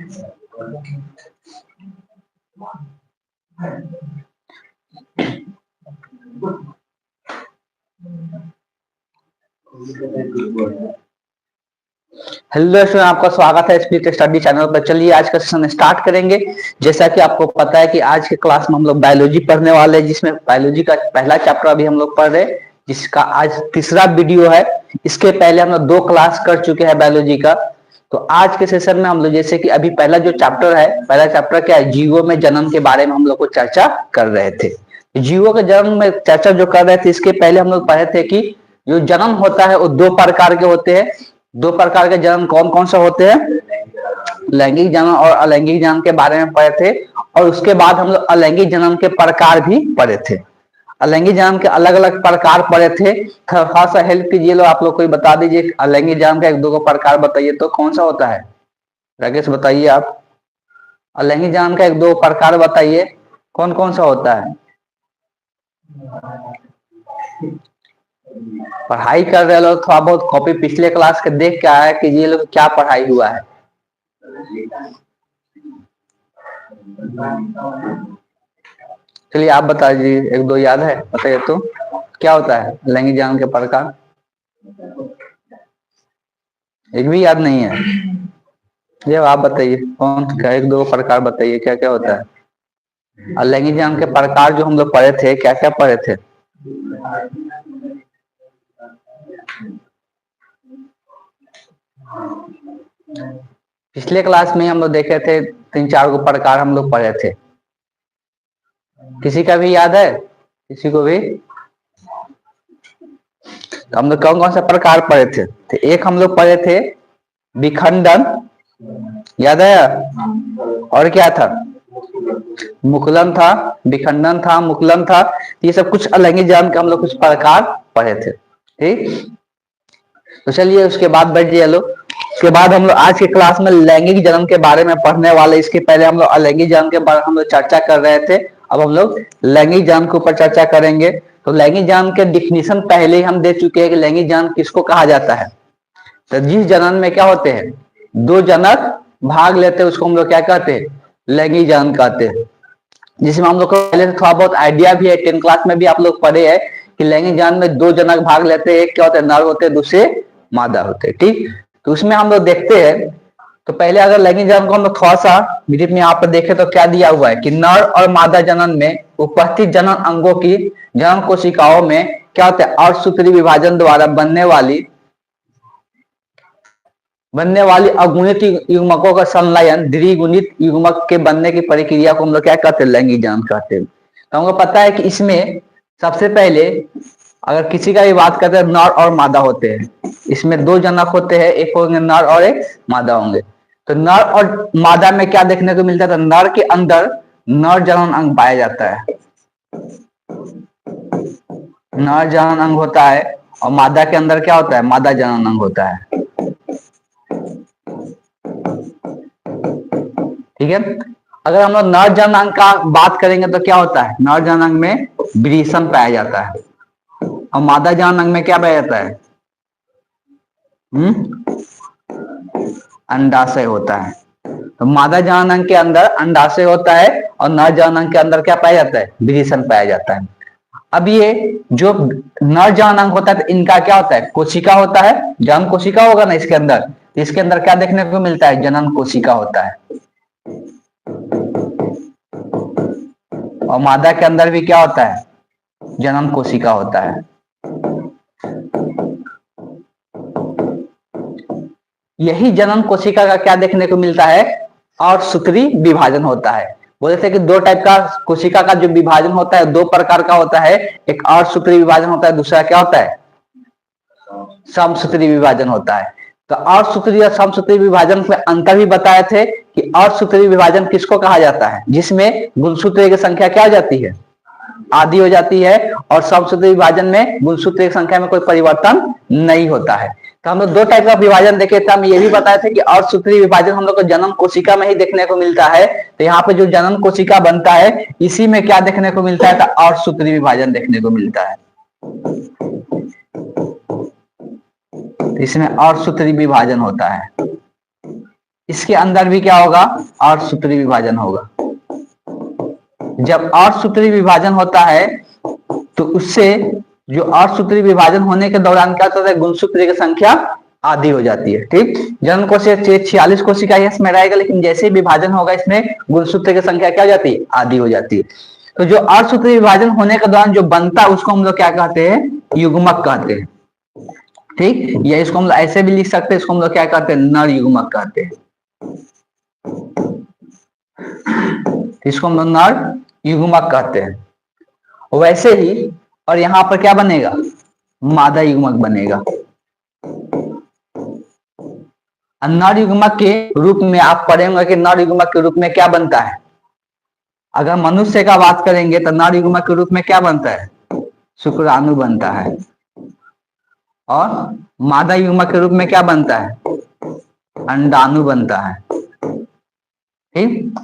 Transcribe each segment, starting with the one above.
Hello दोस्तों, आपका स्वागत है स्पीड स्टडी चैनल पर। चलिए आज का सेशन स्टार्ट करेंगे। जैसा कि आपको पता है कि आज के क्लास में हम लोग बायोलॉजी पढ़ने वाले हैं, जिसमें बायोलॉजी का पहला चैप्टर अभी हम लोग पढ़ रहे हैं, जिसका आज तीसरा वीडियो है। इसके पहले हम लोग 2 क्लास कर चुके हैं बायोलॉजी का। तो आज के सेशन में हम लोग, जैसे कि अभी पहला जो चैप्टर है, पहला चैप्टर क्या है, जीवों में जन्म के बारे में हम लोग को चर्चा कर रहे थे। जीवों के जन्म में चर्चा जो कर रहे थे, इसके पहले हम लोग पढ़े थे कि जो जन्म होता है वो 2 प्रकार के होते हैं। 2 प्रकार के जन्म कौन कौन सा होते हैं? लैंगिक जन्म और अलैंगिक जन्म के बारे में पढ़े थे। और उसके बाद हम लोग अलैंगिक जन्म के प्रकार भी पढ़े थे। अलैंगिक जन्म के अलग अलग प्रकार पढ़े थे। थोड़ा सा हेल्प कीजिए, लो आप लोग कोई बता दीजिए, अलैंगिक जन्म का 1-2 प्रकार बताइए तो कौन सा होता है? राकेश बताइए आप। अलैंगिक जन्म का 1-2 प्रकार बताइए, कौन कौन सा होता है? पढ़ाई कर रहे लोग थोड़ा बहुत कॉपी पिछले क्लास के देख के आया कि ये लोग क्या पढ़ाई हुआ है। चलिए आप बता दीजिए, 1-2 याद है बताइए तो क्या होता है लैंगिक जन्म के प्रकार? एक भी याद नहीं है? ये आप बताइए, कौन क्या 1-2 प्रकार बताइए, क्या क्या होता है? अलैंगिक जन्म के प्रकार जो हम लोग पढ़े थे, क्या क्या पढ़े थे? पिछले क्लास में हम लोग देखे थे 3-4 गो प्रकार हम लोग पढ़े थे। किसी का भी याद है? किसी को भी? तो हम लोग कौन कौन सा प्रकार पढ़े थे? तो एक हम लोग पढ़े थे विखंडन, याद है? और क्या था? मुकुलन था, विखंडन था, मुकुलन था। ये सब कुछ अलैंगिक जन्म के हम लोग कुछ प्रकार पढ़े थे। ठीक, तो चलिए उसके बाद बैठ जाइए लोग। उसके बाद हम लोग आज के क्लास में लैंगिक जन्म के बारे में पढ़ने वाले। इसके पहले हम लोग अलैंगिक जन्म के बारे में हम लोग चर्चा कर रहे थे। अब हम लोग लैंगिक जन्म के ऊपर चर्चा करेंगे। तो लैंगिक जन्म के डिफिनीशन पहले ही हम दे चुके हैं कि लैंगिक जन्म किसको कहा जाता है। तो जिस जनन में क्या होते हैं, 2 जनक भाग लेते हैं, उसको हम लोग क्या कहते हैं? लैंगिक जन्म कहते हैं। जिसमें हम लोग को पहले से थोड़ा बहुत आइडिया भी है, 10 क्लास में भी आप लोग पढ़े हैं कि लैंगिक जन्म में 2 जनक भाग लेते हैं। एक क्या होते हैं, नर होते हैं, दूसरे मादा होते हैं। ठीक, तो उसमें हम लोग देखते हैं। तो पहले अगर लैंगिक जन्म को हम लोग थोड़ा सा ब्रीफ में यहाँ पर देखें तो क्या दिया हुआ है कि नर और मादा जनन में उपस्थित जनन अंगों की जनन कोशिकाओं में क्या होता है, अर्धसूत्री विभाजन द्वारा बनने वाली अगुणित युग्मकों का संलयन द्विगुणित युग्मक के बनने की प्रक्रिया को हम लोग क्या कहते हैं? लैंगिक जन्म कहते हैं। तो हमको पता है कि इसमें सबसे पहले अगर किसी का भी बात करते हैं, नर और मादा होते हैं। इसमें 2 जनक होते हैं, एक होंगे नर और एक मादा होंगे। तो नर और मादा में क्या देखने को मिलता है? तो नर के अंदर नर जनन अंग पाया जाता है, नर जनन अंग होता है। और मादा के अंदर क्या होता है? मादा जनन अंग होता है। ठीक है, अगर हम लोग नर जनन अंग का बात करेंगे तो क्या होता है? नर जनन अंग में वृषण पाया जाता है और मादा जनन अंग में क्या पाया जाता है? अंडाशय होता है। तो मादा जनन अंग के अंदर अंडाशय होता है और नर जनन अंग के अंदर क्या पाया जाता है? वृषण पाया जाता है। अब ये जो नर जनन अंग होता है, तो इनका क्या होता है? कोशिका होता है। जनन कोशिका होगा ना इसके अंदर, इसके अंदर क्या देखने को मिलता है? जनन कोशिका होता है। और मादा के अंदर भी क्या होता है? जनन कोशिका होता है। यही जनन कोशिका का क्या देखने को मिलता है? अर्धसूत्री विभाजन होता है। बोले थे कि 2 टाइप का कोशिका का जो विभाजन होता है, 2 प्रकार का होता है। एक अर्धसूत्री विभाजन होता है, दूसरा क्या होता है? समसूत्री विभाजन होता है। तो अर्धसूत्री और समसूत्री विभाजन में अंतर भी बताए थे कि अर्धसूत्री विभाजन किसको कहा जाता है? जिसमें गुणसूत्र की संख्या क्या हो जाती है? आधी हो जाती है। और समसूत्री विभाजन में गुणसूत्र की संख्या में कोई परिवर्तन नहीं होता है। तो हम लोग 2 टाइप का विभाजन देखे थे। हम ये भी बताए थे कि अर्धसूत्री विभाजन हम लोग को जनन कोशिका में ही देखने को मिलता है। तो यहाँ पे जो जनन कोशिका बनता है, इसी में क्या देखने को मिलता है? तो अर्धसूत्री विभाजन देखने को मिलता है। इसमें अर्धसूत्री विभाजन होता है। इसके अंदर भी क्या होगा, आठ सूत्री विभाजन होगा। जब आठ सूत्री विभाजन होता है तो उससे जो आठ सूत्री विभाजन होने के दौरान क्या होता है, गुणसूत्र की संख्या आधी हो जाती है। ठीक, जनन कोशिका 46 कोशिका इसमें रहेगा, लेकिन जैसे ही विभाजन होगा इसमें गुणसूत्र की संख्या क्या हो जाती है, आधी हो जाती है। तो जो आठ सूत्री विभाजन होने के दौरान जो बनता है उसको हम लोग क्या कहते हैं, युग्मक कहते हैं। ठीक, या इसको हम लोग ऐसे भी लिख सकते हैं, इसको हम लोग क्या कहते हैं, नर युग्मक कहते हैं। इसको हम लोग नर युग्मक कहते हैं। वैसे ही और यहां पर क्या बनेगा, मादा युग्मक बनेगा। नर युग्मक के रूप में आप पढ़ेंगे कि नर युग्मक के रूप में क्या बनता है। अगर मनुष्य का बात करेंगे तो नर युग्मक के रूप में क्या बनता है, शुक्राणु बनता है। और मादा युग्मक के रूप में क्या बनता है, अंडाणु बनता है। ठीक,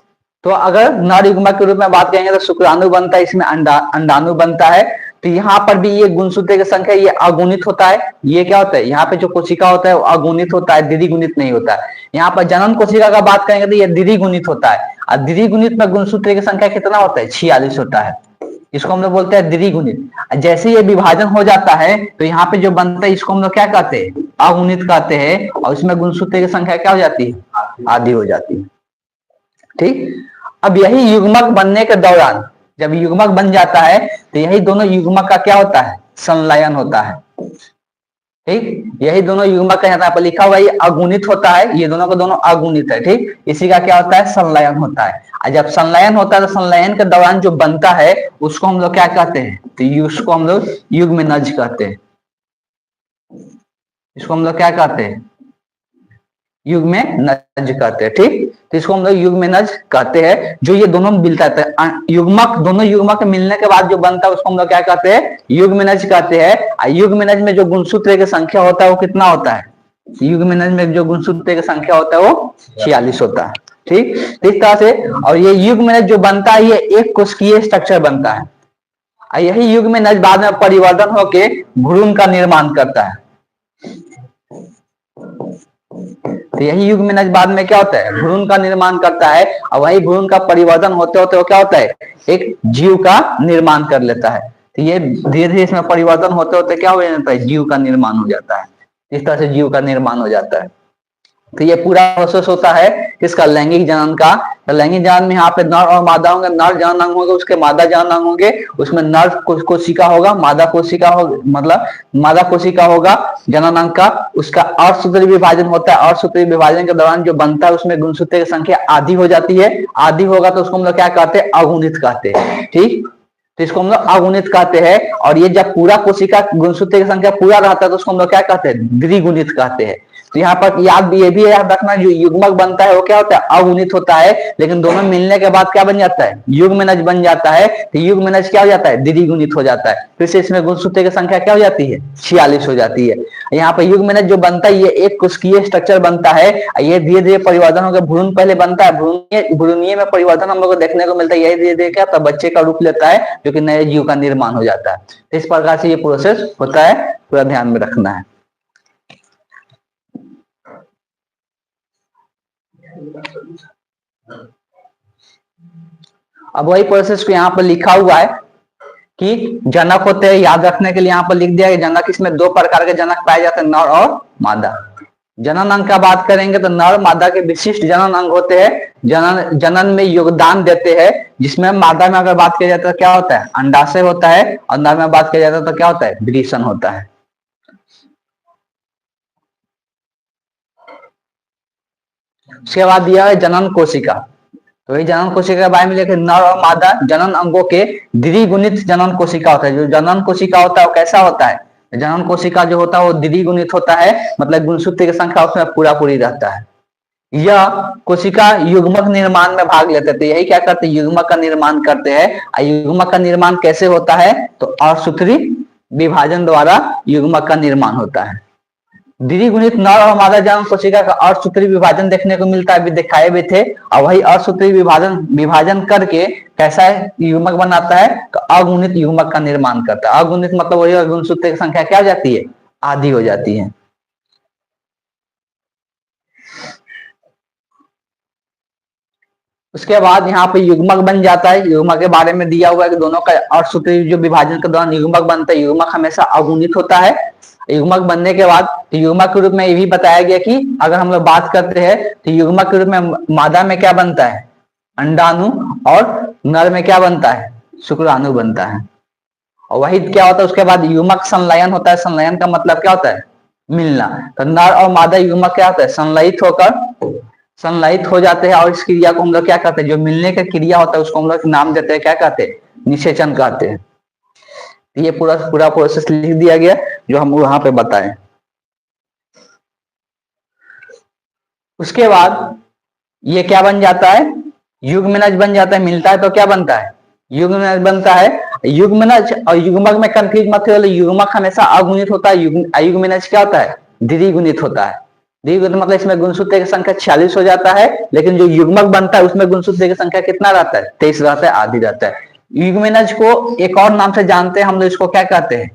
तो अगर नर युग्मक के रूप में बात करेंगे तो शुक्राणु बनता है, इसमें अंडाणु बनता है। तो यहाँ पर भी ये गुणसूत्र की संख्या ये अगुणित होता है। ये क्या होता है, यहाँ पे जो कोशिका होता है वो अगुणित होता है, द्विगुणित नहीं होता है। यहाँ पर जनन कोशिका का बात करेंगे तो ये द्विगुणित होता है, और द्विगुणित में गुणसूत्र की संख्या कितना होता है, 46 होता है। इसको हम लोग बोलते हैं द्विगुणित। जैसे ये विभाजन हो जाता है तो यहाँ पे जो बनता है इसको हम लोग क्या कहते हैं, अगुणित कहते हैं, और इसमें गुणसूत्र की संख्या क्या हो जाती है, आधी हो जाती है। ठीक, अब यही युग्मक बनने के दौरान जब युग्मक बन जाता है तो यही दोनों युग्मक का क्या होता है, संलयन होता है। ठीक, यही दोनों युग्मक का यहाँ पर लिखा हुआ है, ये अगुणित होता है, ये दोनों का दोनों अगुणित है। ठीक, इसी का क्या होता है, संलयन होता है। और जब संलयन होता है तो संलयन के दौरान जो बनता है उसको हम लोग क्या कहते हैं, तो उसको हम लोग युग्मनज कहते हैं। इसको हम लोग क्या कहते हैं, युग्मनज कहते हैं। ठीक, तो इसको हम लोग युग्मनज कहते हैं। जो ये दोनों मिलता है युग्मक, दोनों युग्मक मिलने के बाद जो बनता है उसको हम लोग क्या कहते हैं, युग्मनज कहते हैं। और युग्मनज में जो गुणसूत्र की संख्या होता है वो कितना होता है, युग्मनज में जो गुणसूत्र की संख्या होता है वो 46 होता है। ठीक, इस तरह से। और ये युग्मनज जो बनता है ये एक कोशिकीय स्ट्रक्चर बनता है, और यही युग्मनज बाद में परिवर्तन होके भ्रूण का निर्माण करता है। तो यही युग्मनज बाद में क्या होता है, भ्रूण का निर्माण करता है, और वही भ्रूण का परिवर्तन होते होते वो क्या होता है, एक जीव का निर्माण कर लेता है। तो ये धीरे धीरे इसमें परिवर्तन होते होते क्या हो जाता है, जीव का निर्माण हो जाता है। इस तरह से जीव का निर्माण हो जाता है। तो ये पूरा प्रोसेस होता है किसका, लैंगिक जनन का। तो लैंगिक जनन में यहाँ पे नर और मादा होंगे, नर जनन अंग होंगे, उसके मादा जनन अंग होंगे। उसमें नर कोशिका होगा, मादा कोशिका होगा, मतलब मादा कोशिका होगा जनन अंग का। उसका अर्धसूत्री विभाजन होता है, अर्धसूत्री विभाजन के दौरान जो बनता है उसमें गुणसूत्र की संख्या आधी हो जाती है। आधी होगा तो उसको हम लोग क्या कहते हैं, अगुणित कहते हैं। ठीक, तो इसको हम लोग अगुणित कहते हैं। और ये जब पूरा कोशिका गुणसूत्र की संख्या पूरा रहता है तो उसको हम लोग क्या कहते हैं, द्विगुणित कहते हैं। तो यहाँ पर ये भी याद रखना, जो युग्मक बनता है वो क्या होता है, अगुणित होता है, लेकिन दोनों मिलने के बाद क्या बन जाता है, युग्मनज बन जाता है। तो युग्मनज क्या हो जाता है, द्विगुणित हो जाता है। फिर से इसमें गुणसूत्र की संख्या क्या हो जाती है, 46 हो जाती है। यहाँ पर युग्मनज जो बनता है ये एक कोशिकीय स्ट्रक्चर बनता है। ये धीरे धीरे परिवर्तन होकर भ्रूण पहले बनता है, भ्रूणीय में परिवर्तन हम लोग को देखने को मिलता है। यही धीरे धीरे क्या होता है, बच्चे का रूप लेता है, जो कि नए जीव का निर्माण हो जाता है। इस प्रकार से ये प्रोसेस होता है, पूरा ध्यान में रखना है। अब वही प्रोसेस को यहाँ पर लिखा हुआ है कि जनक होते हैं। याद रखने के लिए यहाँ पर लिख दिया है जनक, इसमें दो प्रकार के जनक पाए जाते हैं, नर और मादा। जनन अंग का बात करेंगे तो नर मादा के विशिष्ट जनन अंग होते हैं, जनन में योगदान देते हैं। जिसमें मादा में अगर बात किया जाए तो क्या होता है, अंडाशय होता है, और नर में बात किया जाता है तो क्या होता है, वृषण होता है। उसके बाद दिया है जनन कोशिका। तो ये जनन कोशिका के बारे में लिखे, नर और मादा जनन अंगों के द्विगुणित जनन कोशिका होता है। जो जनन कोशिका होता है वो कैसा होता है, जनन कोशिका जो होता है वो द्विगुणित होता है, मतलब गुणसूत्र की संख्या उसमें पूरा पूरी रहता है। यह कोशिका युग्मक निर्माण में भाग लेते थे। यही क्या करते हैं, युग्मक का निर्माण करते हैं। युग्मक का निर्माण कैसे होता है, तो अर्धसूत्री विभाजन द्वारा युग्मक का निर्माण होता है। द्विगुणित नर और मादा जनन कोशिका का अर्धसूत्री विभाजन देखने को मिलता है, भी दिखाए भी थे। और वही अर्धसूत्री विभाजन करके कैसा युग्मक बनाता है, तो अगुणित युग्मक का निर्माण करता है। अगुणित मतलब वही गुणसूत्र की संख्या क्या हो जाती है, आधी हो जाती है। उसके बाद यहाँ पे युग्मक बन जाता है। युग्मक के बारे में दिया हुआ है कि दोनों का अर्धसूत्री जो विभाजन के दौरान युग्मक बनता है, युग्मक हमेशा अगुणित होता है। युग्मक बनने के बाद युग्मक के रूप में ये भी बताया गया कि अगर हम लोग बात करते हैं तो युग्मक के रूप में मादा में क्या बनता है, अंडाणु, और नर में क्या बनता है, शुक्राणु बनता है। और वही क्या होता है उसके बाद युग्मक संलयन होता है। संलयन का मतलब क्या होता है, मिलना। तो नर और मादा युग्मक क्या होता है, संलयित हो जाते हैं, और इस क्रिया को हम लोग क्या कहते हैं, जो मिलने का क्रिया होता है उसको हम लोग नाम देते हैं, क्या कहते हैं, निषेचन कहते हैं। तो ये पूरा पूरा प्रोसेस लिख दिया गया जो हम वहां पे बताएं। उसके बाद ये क्या बन जाता है, युग्मनज बन जाता है। मिलता है तो क्या बनता है, युग्मनज बनता है। युग्मनज और युग्मक में कंफ्यूज मत हो, युग्मक हमेशा अगुणित होता है, अयुग्मनज क्या होता है, द्विगुणित होता है। द्विगुणित मतलब इसमें गुणसूत्र की संख्या 46 हो जाता है, लेकिन जो युग्मक बनता है उसमें गुणसूत्र की संख्या कितना रहता है, 23 रहता है, आदि रहता है। युग्मनज को एक और नाम से जानते हैं हम लोग, इसको क्या कहते हैं,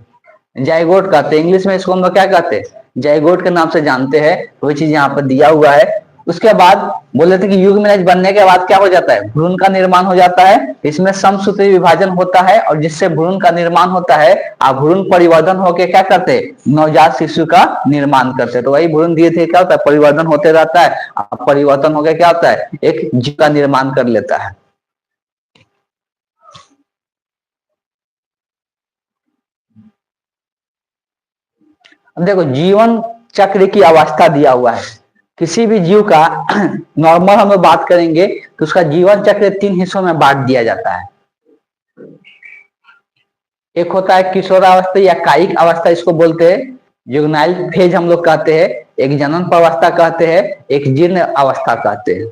जाइगोट कहते हैं। इंग्लिश में इसको हम लोग क्या कहते हैं, जाइगोट के नाम से जानते हैं। वही चीज यहाँ पर दिया हुआ है। उसके बाद बोले थे कि युग्मनज बनने के बाद क्या हो जाता है, भ्रूण का निर्माण हो जाता है। इसमें समसूत्री विभाजन होता है और जिससे भ्रूण का निर्माण होता है, आप भ्रूण परिवर्धन होकर क्या करते हैं, नवजात शिशु का निर्माण करते हैं। तो वही भ्रूण धीरे धीरे क्या होता है, परिवर्तन होते रहता है। परिवर्तन होकर क्या होता है, एक जीव का निर्माण कर लेता है। अब देखो जीवन चक्र की अवस्था दिया हुआ है। किसी भी जीव का नॉर्मल हम लोग बात करेंगे तो उसका जीवन चक्र 3 हिस्सों में बांट दिया जाता है। एक होता है किशोरावस्था या कायिक अवस्था, इसको बोलते हैं जुवेनाइल फेज हम लोग कहते हैं। एक जनन अवस्था कहते हैं, एक जीर्ण अवस्था कहते हैं।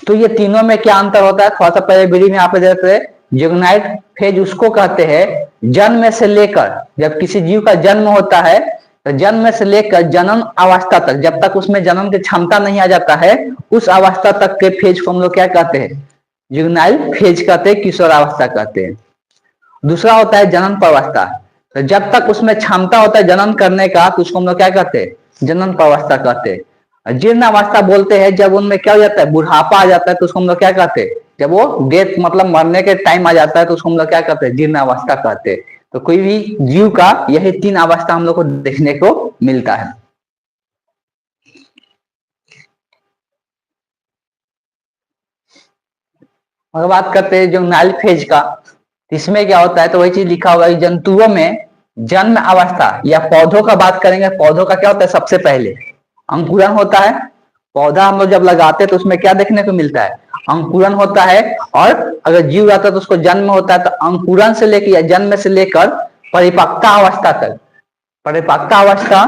तो ये तीनों में क्या अंतर होता है, थोड़ा सा पहले वीडियो में आप देखते हैं। जुवेनाइल फेज उसको कहते हैं जन्म से लेकर, जब किसी जीव का जन्म होता है तो जन्म से लेकर जनन अवस्था तक, जब तक उसमें जन्म की क्षमता नहीं आ जाता है, उस अवस्था तक के फेज को हम लोग क्या कहते हैं, जुवेनाइल फेज कहते हैं, किशोरावस्था कहते हैं। दूसरा होता है जनन अवस्था। तो जब तक उसमें क्षमता होता है जनन करने का तो उसको हम लोग क्या कहते हैं, जनन अवस्था कहते हैं। जीर्ण अवस्था बोलते हैं जब उनमें क्या हो जाता है, बुढ़ापा आ जाता है तो उसको हम लोग क्या कहते हैं, जब वो डेथ मतलब मरने के टाइम आ जाता है तो उसको हम लोग क्या कहते हैं, जीर्ण अवस्था कहते हैं। तो कोई भी जीव का यही 3 अवस्था हम लोग को देखने को मिलता है। और बात करते हैं जो नाइल फेज का, इसमें क्या होता है, तो वही चीज लिखा हुआ है जंतुओं में जन्म अवस्था या पौधों का बात करेंगे। पौधों का क्या होता है, सबसे पहले अंकुरन होता है। पौधा हम लोग जब लगाते हैं तो उसमें क्या देखने को मिलता है, अंकुरन होता है। और अगर जीव रहता है तो उसको जन्म होता है। तो अंकुरन से लेकर या जन्म से लेकर परिपक्वता अवस्था तक, परिपक्वता अवस्था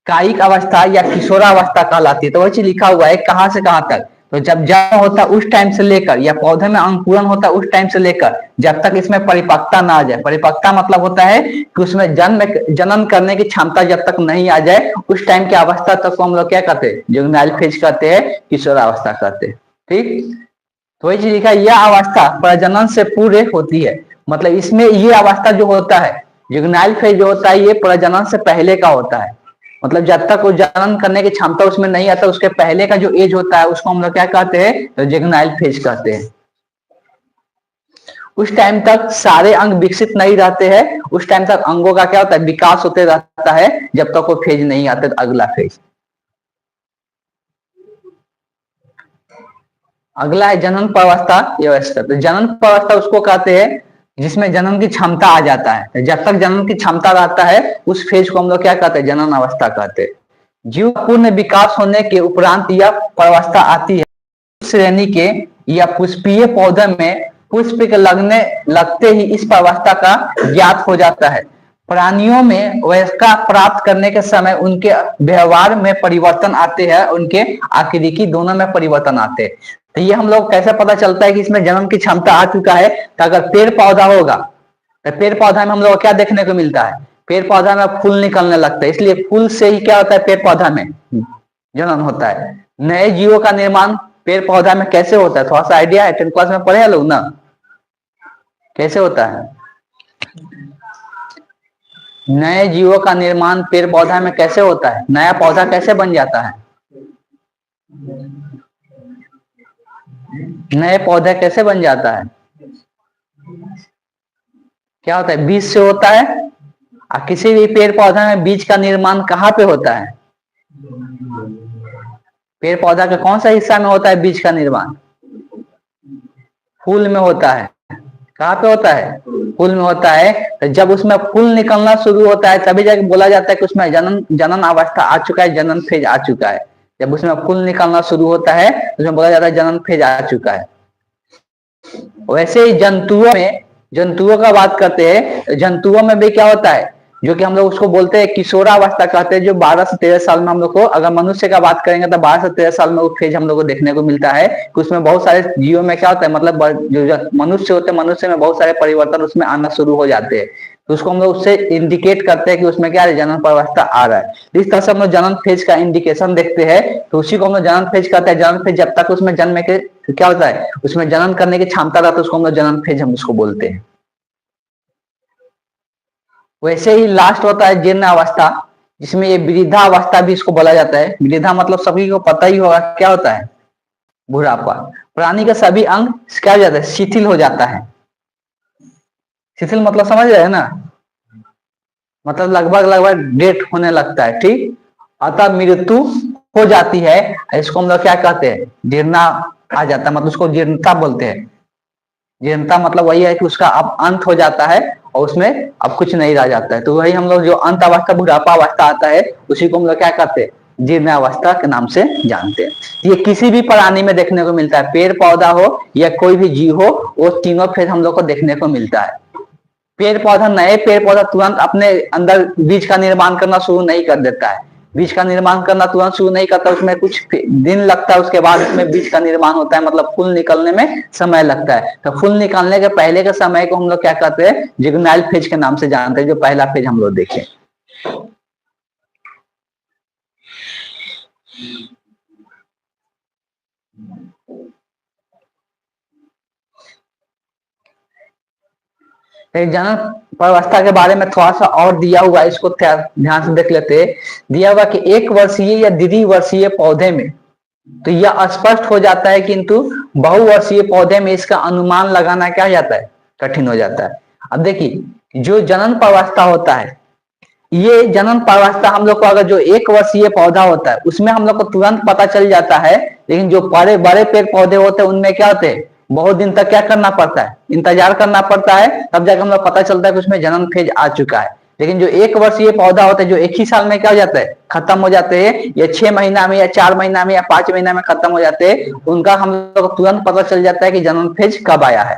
कायिक अवस्था या किशोरावस्था कहलाती है। तो वही चीज लिखा हुआ है कहां से कहां तक, तो जब जन्म होता है उस टाइम से लेकर, या पौधे में अंकुरन होता है उस टाइम से लेकर जब तक इसमें परिपक्वता ना आ जाए। परिपक्वता मतलब होता है कि उसमें जनन करने की क्षमता जब तक नहीं आ जाए, उस टाइम की अवस्था तक को हम लोग क्या कहते हैं, जुवेनाइल फेज कहते हैं, किशोरावस्था कहते हैं। ठीक, तो वही चीज लिखा है, यह अवस्था प्रजनन से पूर्व होती है। मतलब इसमें ये अवस्था जो होता है, जुवेनाइल फेज जो होता है, ये प्रजनन से पहले का होता है। मतलब जब तक वो जनन करने की क्षमता उसमें नहीं आता, उसके पहले का जो एज होता है उसको हम लोग क्या कहते हैं, तो जुवेनाइल फेज कहते हैं। उस टाइम तक सारे अंग विकसित नहीं रहते हैं। उस टाइम तक अंगों का क्या होता है, विकास होते रहता है, जब तक वो फेज नहीं आते तो अगला फेज। अगला है जनन अवस्था अवस्था। तो जनन अवस्था उसको कहते हैं जिसमें जनन की क्षमता आ जाता है। जब तक जनन की क्षमता रहता है उस फेज को हम लोग क्या कहते हैं, जनन अवस्था कहते हैं। जीव पूर्ण विकास होने के उपरांत यह अवस्था आती है। श्रेणी के या पुष्पीय पौधे में पुष्प के लगते ही इस अवस्था का ज्ञात हो जाता है। प्राणियों में वयस्का प्राप्त करने के समय उनके व्यवहार में परिवर्तन आते हैं, उनके आकृति दोनों में परिवर्तन आते हैं। तो ये हम लोग कैसे पता चलता है कि इसमें जन्म की क्षमता आ चुका है, तो अगर पेड़ पौधा होगा तो पेड़ पौधा में हम लोग क्या देखने को मिलता है, पेड़ पौधा में फूल निकलने लगता है। इसलिए फूल से ही क्या होता है, पेड़ पौधा में जनन होता है। नए जीवों का निर्माण पेड़ पौधा में कैसे होता है, थोड़ा सा आइडिया है, 10th क्लास में पढ़े लोग ना, कैसे होता है नए जीवों का निर्माण पेड़ पौधा में कैसे होता है, नया पौधा कैसे बन जाता है। नए पौधे कैसे बन जाता है? क्या होता है? बीज से होता है। और किसी भी पेड़ पौधा में बीज का निर्माण कहाँ पे होता है? पेड़ पौधा के कौन सा हिस्सा में होता है बीज का निर्माण? फूल में होता है। कहाँ पे होता है? फूल में होता है। तो जब उसमें फूल निकलना शुरू होता है तभी जाके बोला जाता है कि उसमें जनन जनन अवस्था आ चुका है, जनन फेज आ चुका है। जब उसमें फूल निकलना शुरू होता है उसमें बोला जाता है जनन फेज आ चुका है। वैसे ही जंतुओं का बात करते हैं तो जंतुओं में भी क्या होता है, जो कि हम लोग उसको बोलते हैं किशोरावस्था कहते हैं, जो 12 से 13 साल में हम लोग को, अगर मनुष्य का बात करेंगे तो 12 से 13 साल में वो फेज हम लोग को देखने को मिलता है कि उसमें बहुत सारे जीवों में क्या होता है, मतलब जो मनुष्य होते हैं मनुष्य में बहुत सारे परिवर्तन उसमें आना शुरू हो जाते हैं। तो उसको हम लोग उससे इंडिकेट करते हैं कि उसमें क्या है, जनन अवस्था आ रहा है। इस तरह से हम लोग जनन फेज का इंडिकेशन देखते हैं, तो उसी को हम लोग जनन फेज कहते हैं। जनन फेज जब तक उसमें जन्म के क्या होता है, उसमें जनन करने की क्षमता रहता है, उसको हम लोग जनन फेज हम उसको बोलते हैं। वैसे ही लास्ट होता है जीर्ण अवस्था, जिसमें ये वृद्धा अवस्था भी इसको बोला जाता है। वृद्धा मतलब सभी को पता ही होगा क्या होता है, बुढ़ापा। प्राणी का सभी अंग क्या हो जाता है, शिथिल हो जाता है। शिथिल मतलब समझ रहे हैं ना, मतलब लगभग लगभग डेथ होने लगता है, ठीक। अतः मृत्यु हो जाती है, इसको हम लोग क्या कहते हैं, जीर्णा आ जाता है, मतलब उसको जीर्णता बोलते हैं। जीर्णता मतलब वही है कि उसका अब अंत हो जाता है और उसमें अब कुछ नहीं रह जाता है। तो वही हम लोग जो अंत अवस्था बुढ़ापा अवस्था आता है उसी को हम लोग क्या कहते हैं, जीर्ण अवस्था के नाम से जानते हैं। ये किसी भी प्राणी में देखने को मिलता है, पेड़ पौधा हो या कोई भी जीव हो, वो तीनों फेज हम लोग को देखने को मिलता है। पेड़ पौधा, नए पेड़ पौधा तुरंत अपने अंदर बीज का निर्माण करना शुरू नहीं कर देता है। बीज का निर्माण करना तुरंत शुरू नहीं करता, उसमें कुछ दिन लगता है, उसके बाद उसमें बीज का निर्माण होता है, मतलब फूल निकलने में समय लगता है। तो फूल निकलने के पहले के समय को हम लोग क्या कहते हैं, जुवेनाइल फेज के नाम से जानते हैं, जो पहला फेज हम लोग देखें। जनन अवस्था के बारे में थोड़ा सा और दिया हुआ है, इसको ध्यान से देख लेते हैं। दिया हुआ कि 1 वर्षीय या द्विवर्षीय पौधे में तो यह स्पष्ट हो जाता है, किंतु बहुवर्षीय पौधे में इसका अनुमान लगाना क्या जाता है, कठिन हो जाता है। अब देखिए, जो जनन अवस्था होता है, ये जनन अवस्था हम लोग को, अगर जो 1 वर्षीय पौधा होता है उसमें हम लोग को तुरंत पता चल जाता है, लेकिन जो बड़े बड़े पेड़ पौधे होते हैं उनमें क्या होते हैं, बहुत दिन तक क्या करना पड़ता है, इंतजार करना पड़ता है, तब जाकर हम लोग पता चलता है कि उसमें जनन फेज आ चुका है। लेकिन जो 1 वर्षीय पौधा होता है, जो एक ही साल में क्या हो जाता है, खत्म हो जाते हैं, या 6 महीना में या 4 महीना में या 5 महीना में खत्म हो जाते हैं, उनका हम लोग को तुरंत पता चल जाता है कि जनन फेज कब आया है।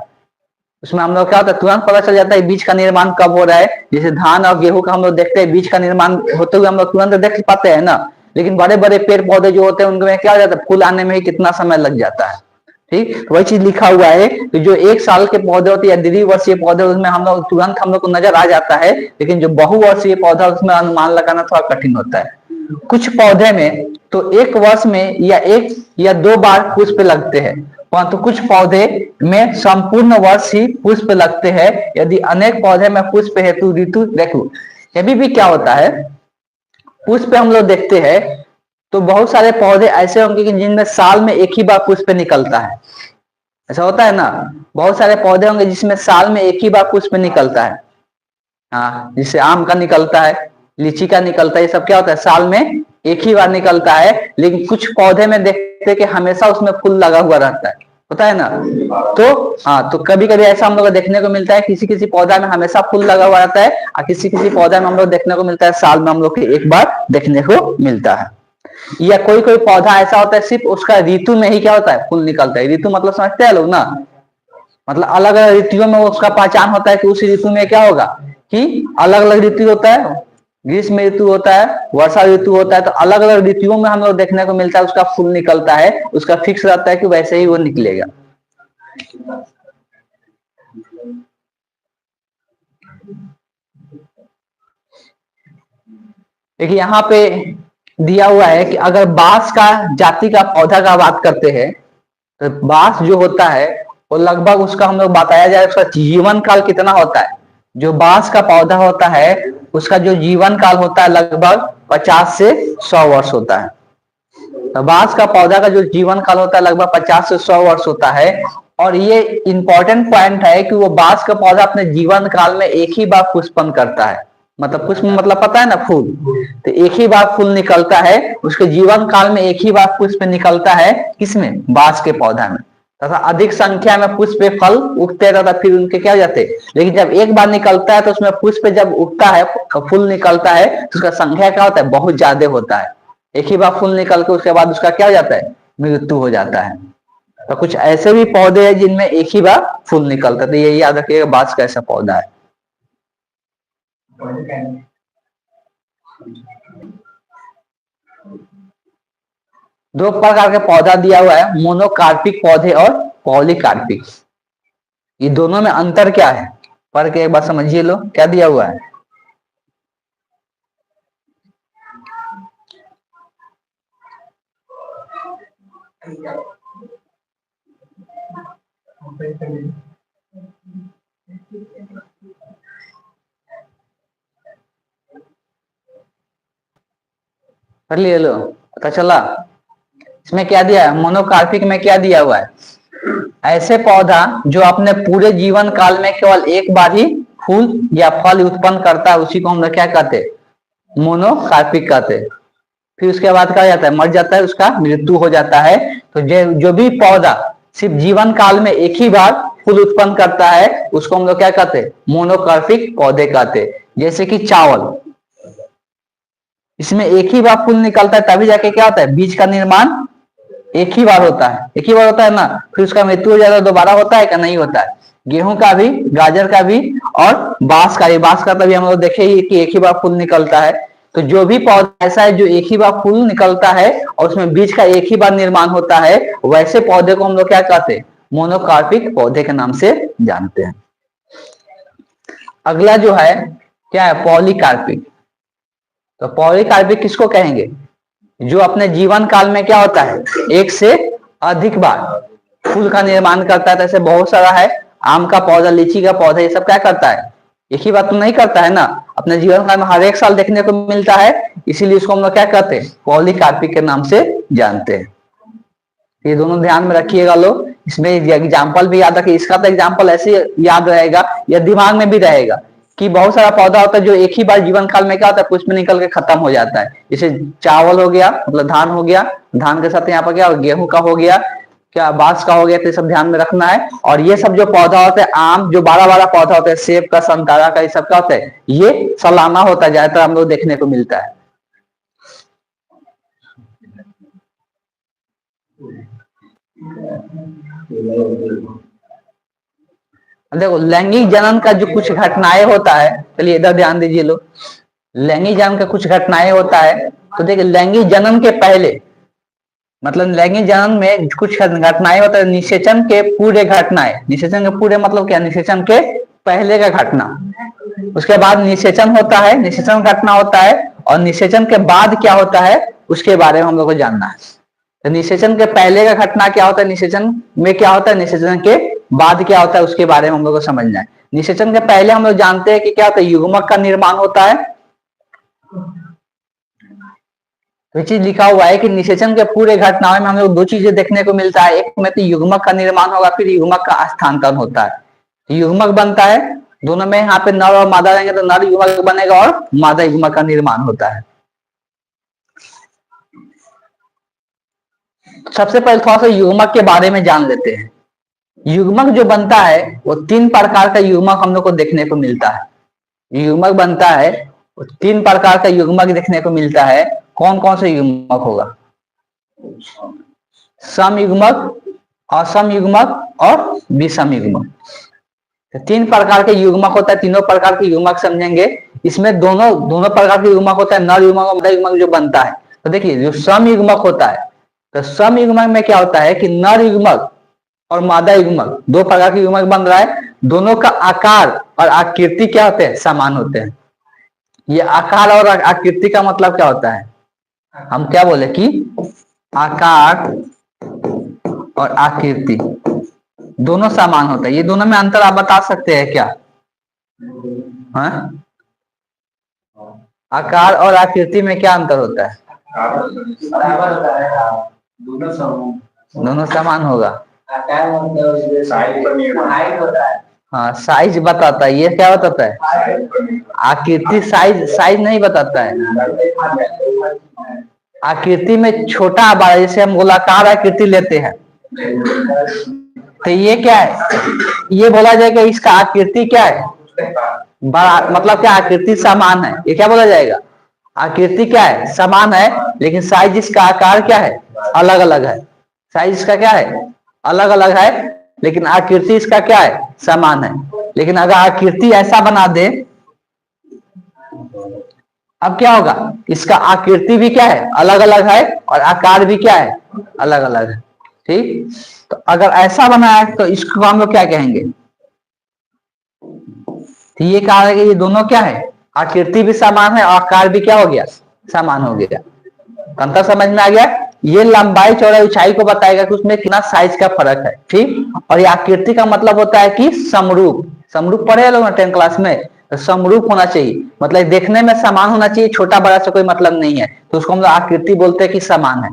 उसमें हम लोग क्या होता है, तुरंत पता चल जाता है बीज का निर्माण कब हो रहा है। जैसे धान और गेहूं का हम लोग देखते हैं, बीज का निर्माण होते हुए हम लोग तुरंत देख पाते हैं ना, लेकिन बड़े बड़े पेड़ पौधे जो होते हैं उनमें क्या हो जाता है, फूल आने में ही कितना समय लग जाता है, ठीक। तो वही चीज लिखा हुआ है कि जो 1 साल के पौधे होते हैं या द्विवर्षीय पौधे, उसमें हम लोग तुरंत हम लोग को नजर आ जाता है, लेकिन जो बहुवर्षीय पौधा उसमें अनुमान लगाना थोड़ा कठिन होता है। कुछ पौधे में तो 1 वर्ष में या 1 या 2 बार पुष्प लगते हैं, परंतु कुछ पौधे में संपूर्ण वर्ष ही पुष्प लगते हैं। यदि अनेक पौधे में पुष्प हेतु ऋतु, देखो अभी भी क्या होता है, पुष्प हम लोग देखते हैं तो बहुत सारे पौधे ऐसे होंगे कि जिनमें साल में एक ही बार पुष्प निकलता है, ऐसा होता है ना। बहुत सारे पौधे होंगे जिसमें साल में एक ही बार पुष्प निकलता है, हाँ, जिससे आम का निकलता है, लीची का निकलता है, ये सब क्या होता है, साल में एक ही बार निकलता है। लेकिन कुछ पौधे में देखते हैं कि हमेशा उसमें फूल लगा हुआ रहता है, होता है ना। तो हाँ, तो कभी कभी ऐसा हम लोग को देखने को मिलता है, किसी किसी पौधा में हमेशा फूल लगा हुआ रहता है, और किसी किसी पौधा में हम लोग देखने को मिलता है साल में हम लोग को एक बार देखने को मिलता है। या कोई कोई पौधा ऐसा होता है सिर्फ उसका ऋतु में ही क्या होता है, फूल निकलता है। ऋतु मतलब समझते हैं लोग ना, मतलब अलग अलग ऋतुओं में उसका पहचान होता है कि उस ऋतु में क्या होगा, कि अलग अलग ऋतु होता है, ग्रीष्म ऋतु होता है, वर्षा ऋतु होता है, तो अलग अलग ऋतुओं में हम लोग देखने को मिलता है उसका फूल निकलता है, उसका फिक्स रहता है कि वैसे ही वो निकलेगा। देखिए यहाँ पे दिया हुआ है कि अगर बांस का जाति का पौधा का बात करते हैं, तो बांस जो होता है वो लगभग उसका हम लोग बताया जाए उसका जीवन काल कितना होता है। जो बांस का पौधा होता है उसका जो जीवन काल होता है लगभग 50 से 100 वर्ष होता है। तो बांस का पौधा का जो जीवन काल होता है लगभग 50 से 100 वर्ष होता है। और ये इंपॉर्टेंट पॉइंट है कि वो बांस का पौधा अपने जीवन काल में एक ही बार पुष्पन करता है। मतलब पुष्प मतलब पता है ना, फूल। तो एक ही बार फूल निकलता है, उसके जीवन काल में एक ही बार पुष्प निकलता है। किसमें? बांस के पौधा में। तथा अधिक संख्या में पुष्प फल उगते तथा फिर उनके क्या हो जाते। लेकिन जब एक बार निकलता है तो उसमें पुष्प जब उगता है, फूल निकलता है, तो उसका संख्या क्या होता है? बहुत ज्यादा होता है। एक ही बार फूल निकल के उसके बाद उसका क्या हो जाता है? मृत्यु हो जाता है। तो कुछ ऐसे भी पौधे हैं जिनमें एक ही बार फूल निकलता है, तो ये याद रखिएगा बांस का ऐसा पौधा है। दो प्रकार के पौधा दिया हुआ है, मोनोकार्पिक पौधे और पॉलीकार्पिक। ये दोनों में अंतर क्या है? पढ़ के एक बार समझिए लो, क्या दिया हुआ है। पढ़ लिए लो, पता चला। इसमें क्या दिया है? मोनोकार्पिक में क्या दिया हुआ है? ऐसे पौधा जो अपने पूरे जीवन काल में केवल एक बार ही फूल या फल उत्पन्न करता है, उसी को हम लोग क्या कहते हैं? मोनोकार्पिक कहते हैं। फिर उसके बाद क्या जाता है? मर जाता है, उसका मृत्यु हो जाता है। तो जो भी पौधा सिर्फ जीवन काल में एक ही बार फूल उत्पन्न करता है, उसको हम लोग क्या कहते हैं? मोनोकार्पिक पौधे कहते हैं। जैसे कि चावल, इसमें एक ही बार फूल निकलता है, तभी जाके क्या होता है? बीज का निर्माण एक ही बार होता है, एक ही बार होता है ना। फिर उसका मृत्यु हो जाता है, दोबारा होता है क्या? नहीं होता है। गेहूं का भी, गाजर का भी और बांस का भी। बांस का तभी हम लोग देखे ही कि एक ही बार फूल निकलता है। तो जो भी पौधा ऐसा है जो एक ही बार फूल निकलता है और उसमें बीज का एक ही बार निर्माण होता है, वैसे पौधे को हम लोग क्या कहते हैं? मोनोकार्पिक पौधे के नाम से जानते हैं। अगला जो है क्या है? पॉलीकार्पिक। तो पॉलीकार्पिक किसको कहेंगे? जो अपने जीवन काल में क्या होता है? एक से अधिक बार फूल का निर्माण करता है। जैसे बहुत सारा है, आम का पौधा, लीची का पौधा, ये सब क्या करता है? एक ही बात तो नहीं करता है ना, अपने जीवन काल में हर एक साल देखने को मिलता है। इसीलिए इसको हम लोग क्या कहते हैं? पॉलीकार्पिक के नाम से जानते हैं। ये दोनों ध्यान में रखिएगा लोग। इसमें एग्जाम्पल भी याद रखिए। इसका तो एग्जाम्पल ऐसे याद रहेगा या दिमाग में भी रहेगा कि बहुत सारा पौधा होता है जो एक ही बार जीवन काल में क्या होता है? पुष्प निकल के खत्म हो जाता है। जैसे चावल हो गया, मतलब धान हो गया, धान के साथ यहाँ पर क्या, गेहूं का हो गया, क्या बांस का हो गया। तो सब ध्यान में रखना है। और ये सब जो पौधा होते हैं, आम जो बड़ा बड़ा पौधा होता है, सेब का, संतरा का, ये सब क्या होता है? ये सालाना होता है, ज्यादातर हम लोग देखने को मिलता है। देखो, लैंगिक जनन का जो कुछ घटनाएं होता है, चलिए इधर ध्यान दीजिए लोग। लैंगिक जनन का कुछ घटनाएं होता है। तो देखिए, लैंगिक जनन के पहले, मतलब लैंगिक जनन में कुछ घटनाएं होता है। निषेचन के पूरे घटनाएं, निषेचन के पूरे मतलब क्या? निषेचन के पहले का घटना। उसके बाद निषेचन होता है, निषेचन घटना होता है। और निषेचन के बाद क्या होता है, उसके बारे में हम लोग को जानना है। तो निषेचन के पहले का घटना क्या होता है, निषेचन में क्या होता है, निषेचन के बाद क्या होता है, उसके बारे में हम लोग को समझना है। निषेचन के पहले हम लोग जानते हैं कि क्या होता है? युग्मक का निर्माण होता है। तो चीज लिखा हुआ है कि निषेचन के पूरे घटनाओं में हम लोग दो चीजें देखने को मिलता है। एक में तो युग्मक का निर्माण होगा, फिर युग्मक का स्थानांतरण होता है। युग्मक बनता है, दोनों में यहाँ पे नर और मादा रहेंगे तो नर युग्मक बनेगा और मादा युग्मक का निर्माण होता है। सबसे पहले थोड़ा सा युग्मक के बारे में जान लेते हैं। युग्मक जो बनता है वो तीन प्रकार का युग्मक हम लोग को देखने को मिलता है। युग्मक बनता है वो तीन प्रकार का युग्मक देखने को मिलता है। कौन कौन से युग्मक होगा? सम युग्मक, असम युग्मक और विषम युग्मक। तो तीन प्रकार के युग्मक होता है। तीनों प्रकार के युग्मक समझेंगे। इसमें दोनों दोनों प्रकार के युग्मक होता है, नर युग्मक और मादा युग्मक जो बनता है। तो देखिए, जो सम युग्मक होता है, तो सम युग्मक में क्या होता है कि नर युग्मक और मादा युग्मक, दो प्रकार के युग्मक बन रहा है। दोनों का आकार और आकृति क्या होते हैं? समान होते हैं। ये आकार और आकृति का मतलब क्या होता है? हम क्या बोले कि आकार और आकृति दोनों समान होता है। ये दोनों में अंतर आप बता सकते हैं क्या? हाँ, आकार और आकृति में क्या अंतर होता है? दोनों समान होगा। हाँ, साइज बताता है। ये क्या बताता है? आकृति। साइज साइज नहीं बताता है। आकृति में छोटा बड़ा, जैसे हम गोलाकार आकृति लेते हैं तो ये क्या है? ये बोला जाएगा इसका आकृति क्या है? बड़ा। मतलब क्या? आकृति समान है, ये क्या बोला जाएगा? आकृति क्या है? समान है, लेकिन साइज इसका आकार क्या है? अलग अलग है। साइज इसका क्या है? अलग अलग है, लेकिन आकृति इसका क्या है? समान है। लेकिन अगर आकृति ऐसा बना दे, अब क्या होगा? इसका आकृति भी क्या है? अलग अलग है, और आकार भी क्या है? अलग अलग है। ठीक। तो अगर ऐसा बना है तो इसको हम लोग क्या कहेंगे? तो ये कहा है कि ये दोनों क्या है? आकृति भी समान है और आकार भी क्या हो गया? समान हो गया। अंतर समझ में आ गया? ये लंबाई चौड़ाई ऊंचाई को बताएगा कि उसमें कितना साइज का फर्क है। ठीक। और ये आकृति का मतलब होता है कि समरूप। समरूप पढ़े लोग ना 10 क्लास में? तो समरूप होना चाहिए, मतलब देखने में समान होना चाहिए, छोटा बड़ा से कोई मतलब नहीं है, तो उसको हम लोग आकृति बोलते हैं कि समान है।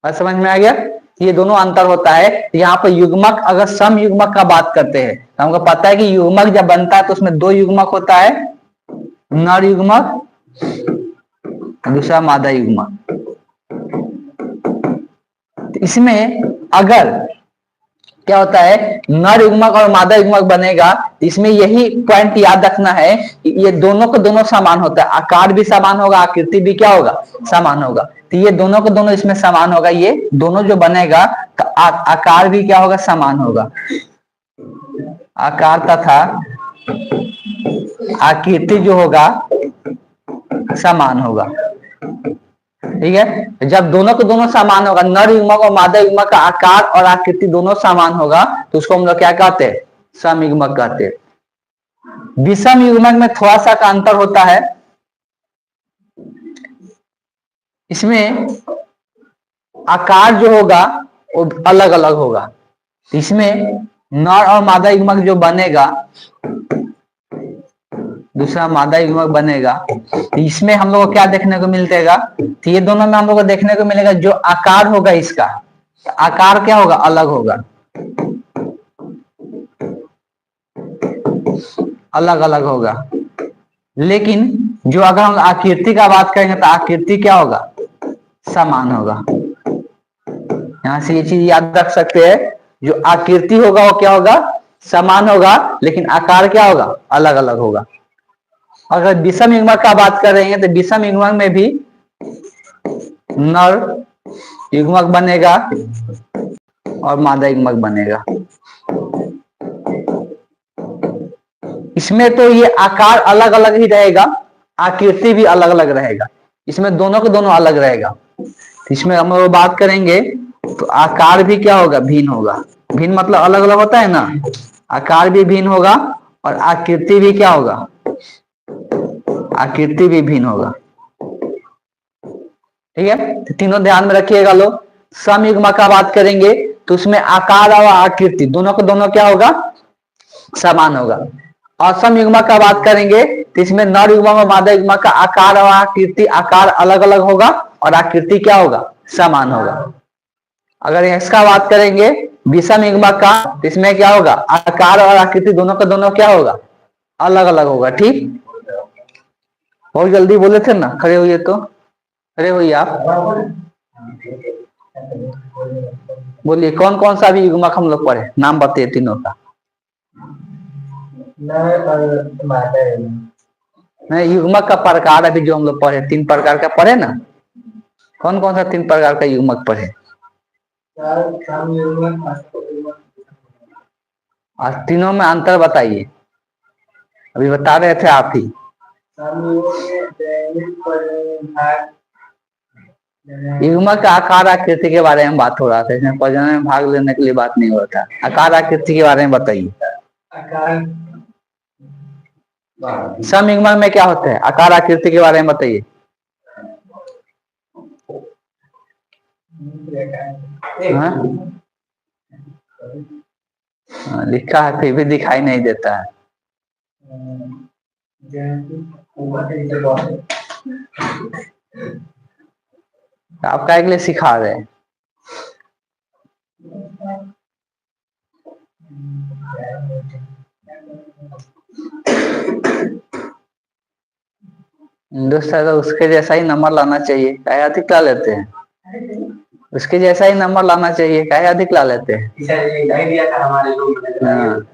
बात समझ में आ गया? ये दोनों अंतर होता है। यहाँ पर युग्मक, अगर सम युग्मक का बात करते हैं तो हमको पता है कि युग्मक जब बनता है तो उसमें दो युग्मक होता है, नर युग्मक, दूसरा मादा युग्मक। इसमें अगर क्या होता है, नर युग्मक और मादा युग्मक बनेगा, इसमें यही पॉइंट याद रखना है, ये दोनों को दोनों समान होता है। आकार भी समान होगा, आकृति भी क्या होगा? समान होगा। तो ये दोनों को दोनों इसमें समान होगा। ये दोनों जो बनेगा तो आकार भी क्या होगा? समान होगा। आकार तथा आकृति जो होगा समान होगा। ठीक है। जब दोनों को दोनों समान होगा, नर युग्मक और मादा युग्मक का आकार और आकृति दोनों समान होगा, तो उसको हम लोग क्या कहते हैं? सम युग्मक कहते हैं। विषम युग्मक में थोड़ा सा का अंतर होता है। इसमें आकार जो होगा वो अलग अलग होगा। इसमें नर और मादा युग्मक जो बनेगा, दूसरा मादा युग्मक बनेगा, तो इसमें हम लोग को क्या देखने को मिलेगा? तो ये दोनों में हम लोग को देखने को मिलेगा जो आकार होगा इसका, आकार क्या होगा? अलग होगा, अलग अलग होगा। लेकिन जो अगर हम आकृति का बात करेंगे तो आकृति क्या होगा? समान होगा। यहां से ये चीज याद रख सकते हैं, जो आकृति होगा वो क्या होगा? समान होगा, लेकिन आकार क्या होगा? अलग अलग होगा। अगर विषम युग्मक का बात करेंगे तो विषम युग्मक में भी नर युग्मक बनेगा और मादा युग्मक बनेगा। इसमें तो ये आकार अलग अलग ही रहेगा, आकृति भी अलग अलग रहेगा। इसमें दोनों को दोनों अलग रहेगा। इसमें हम लोग बात करेंगे तो आकार भी क्या होगा? भिन्न होगा। भिन्न मतलब अलग अलग होता है ना, आकार भी भिन्न होगा और आकृति भी क्या होगा? आकृति भी भिन्न होगा। ठीक है। तो तीनों ध्यान में रखिएगा लोग। सम युग्मक का बात करेंगे तो उसमें आकार और आकृति दोनों को दोनों क्या होगा? समान होगा। असम युग्मक का बात करेंगे तो इसमें नर युग्मक और मादा युग्मक का आकार और आकृति, आकार अलग अलग होगा और आकृति क्या होगा? समान होगा। अगर इसका बात करेंगे विषम युग्मक का, तो इसमें क्या होगा? आकार और आकृति दोनों का दोनों क्या होगा? अलग अलग होगा। ठीक। बहुत जल्दी बोले थे ना, खड़े हुए तो खड़े होइए आप। बोलिए कौन कौन सा भी युग्मक हम लोग पढ़े, नाम बताइए तीनों का। नहीं, युग्मक का प्रकार अभी जो हम लोग पढ़े, 3 प्रकार का पढ़े ना, कौन कौन सा 3 प्रकार का युग्मक पढ़े? और तीनों में अंतर बताइए। अभी बता रहे थे आप ही। युग्मक का आकार आकृति के बारे में बात हो रहा था, इसमें प्रजनन में भाग लेने के लिए बात नहीं हो रहा था। आकार आकृति के बारे में बताइए। सम युग्मक में क्या होता है? आकार आकृति के बारे में बताइए। लिखा है फिर भी दिखाई नहीं देता है। आप क्या के लिए सिखा रहे हैं? दोस्त तो उसके जैसा ही नंबर लाना चाहिए, क्या अधिक ला लेते हैं? उसके जैसा ही नंबर लाना चाहिए, क्या अधिक ला लेते हैं? हाँ,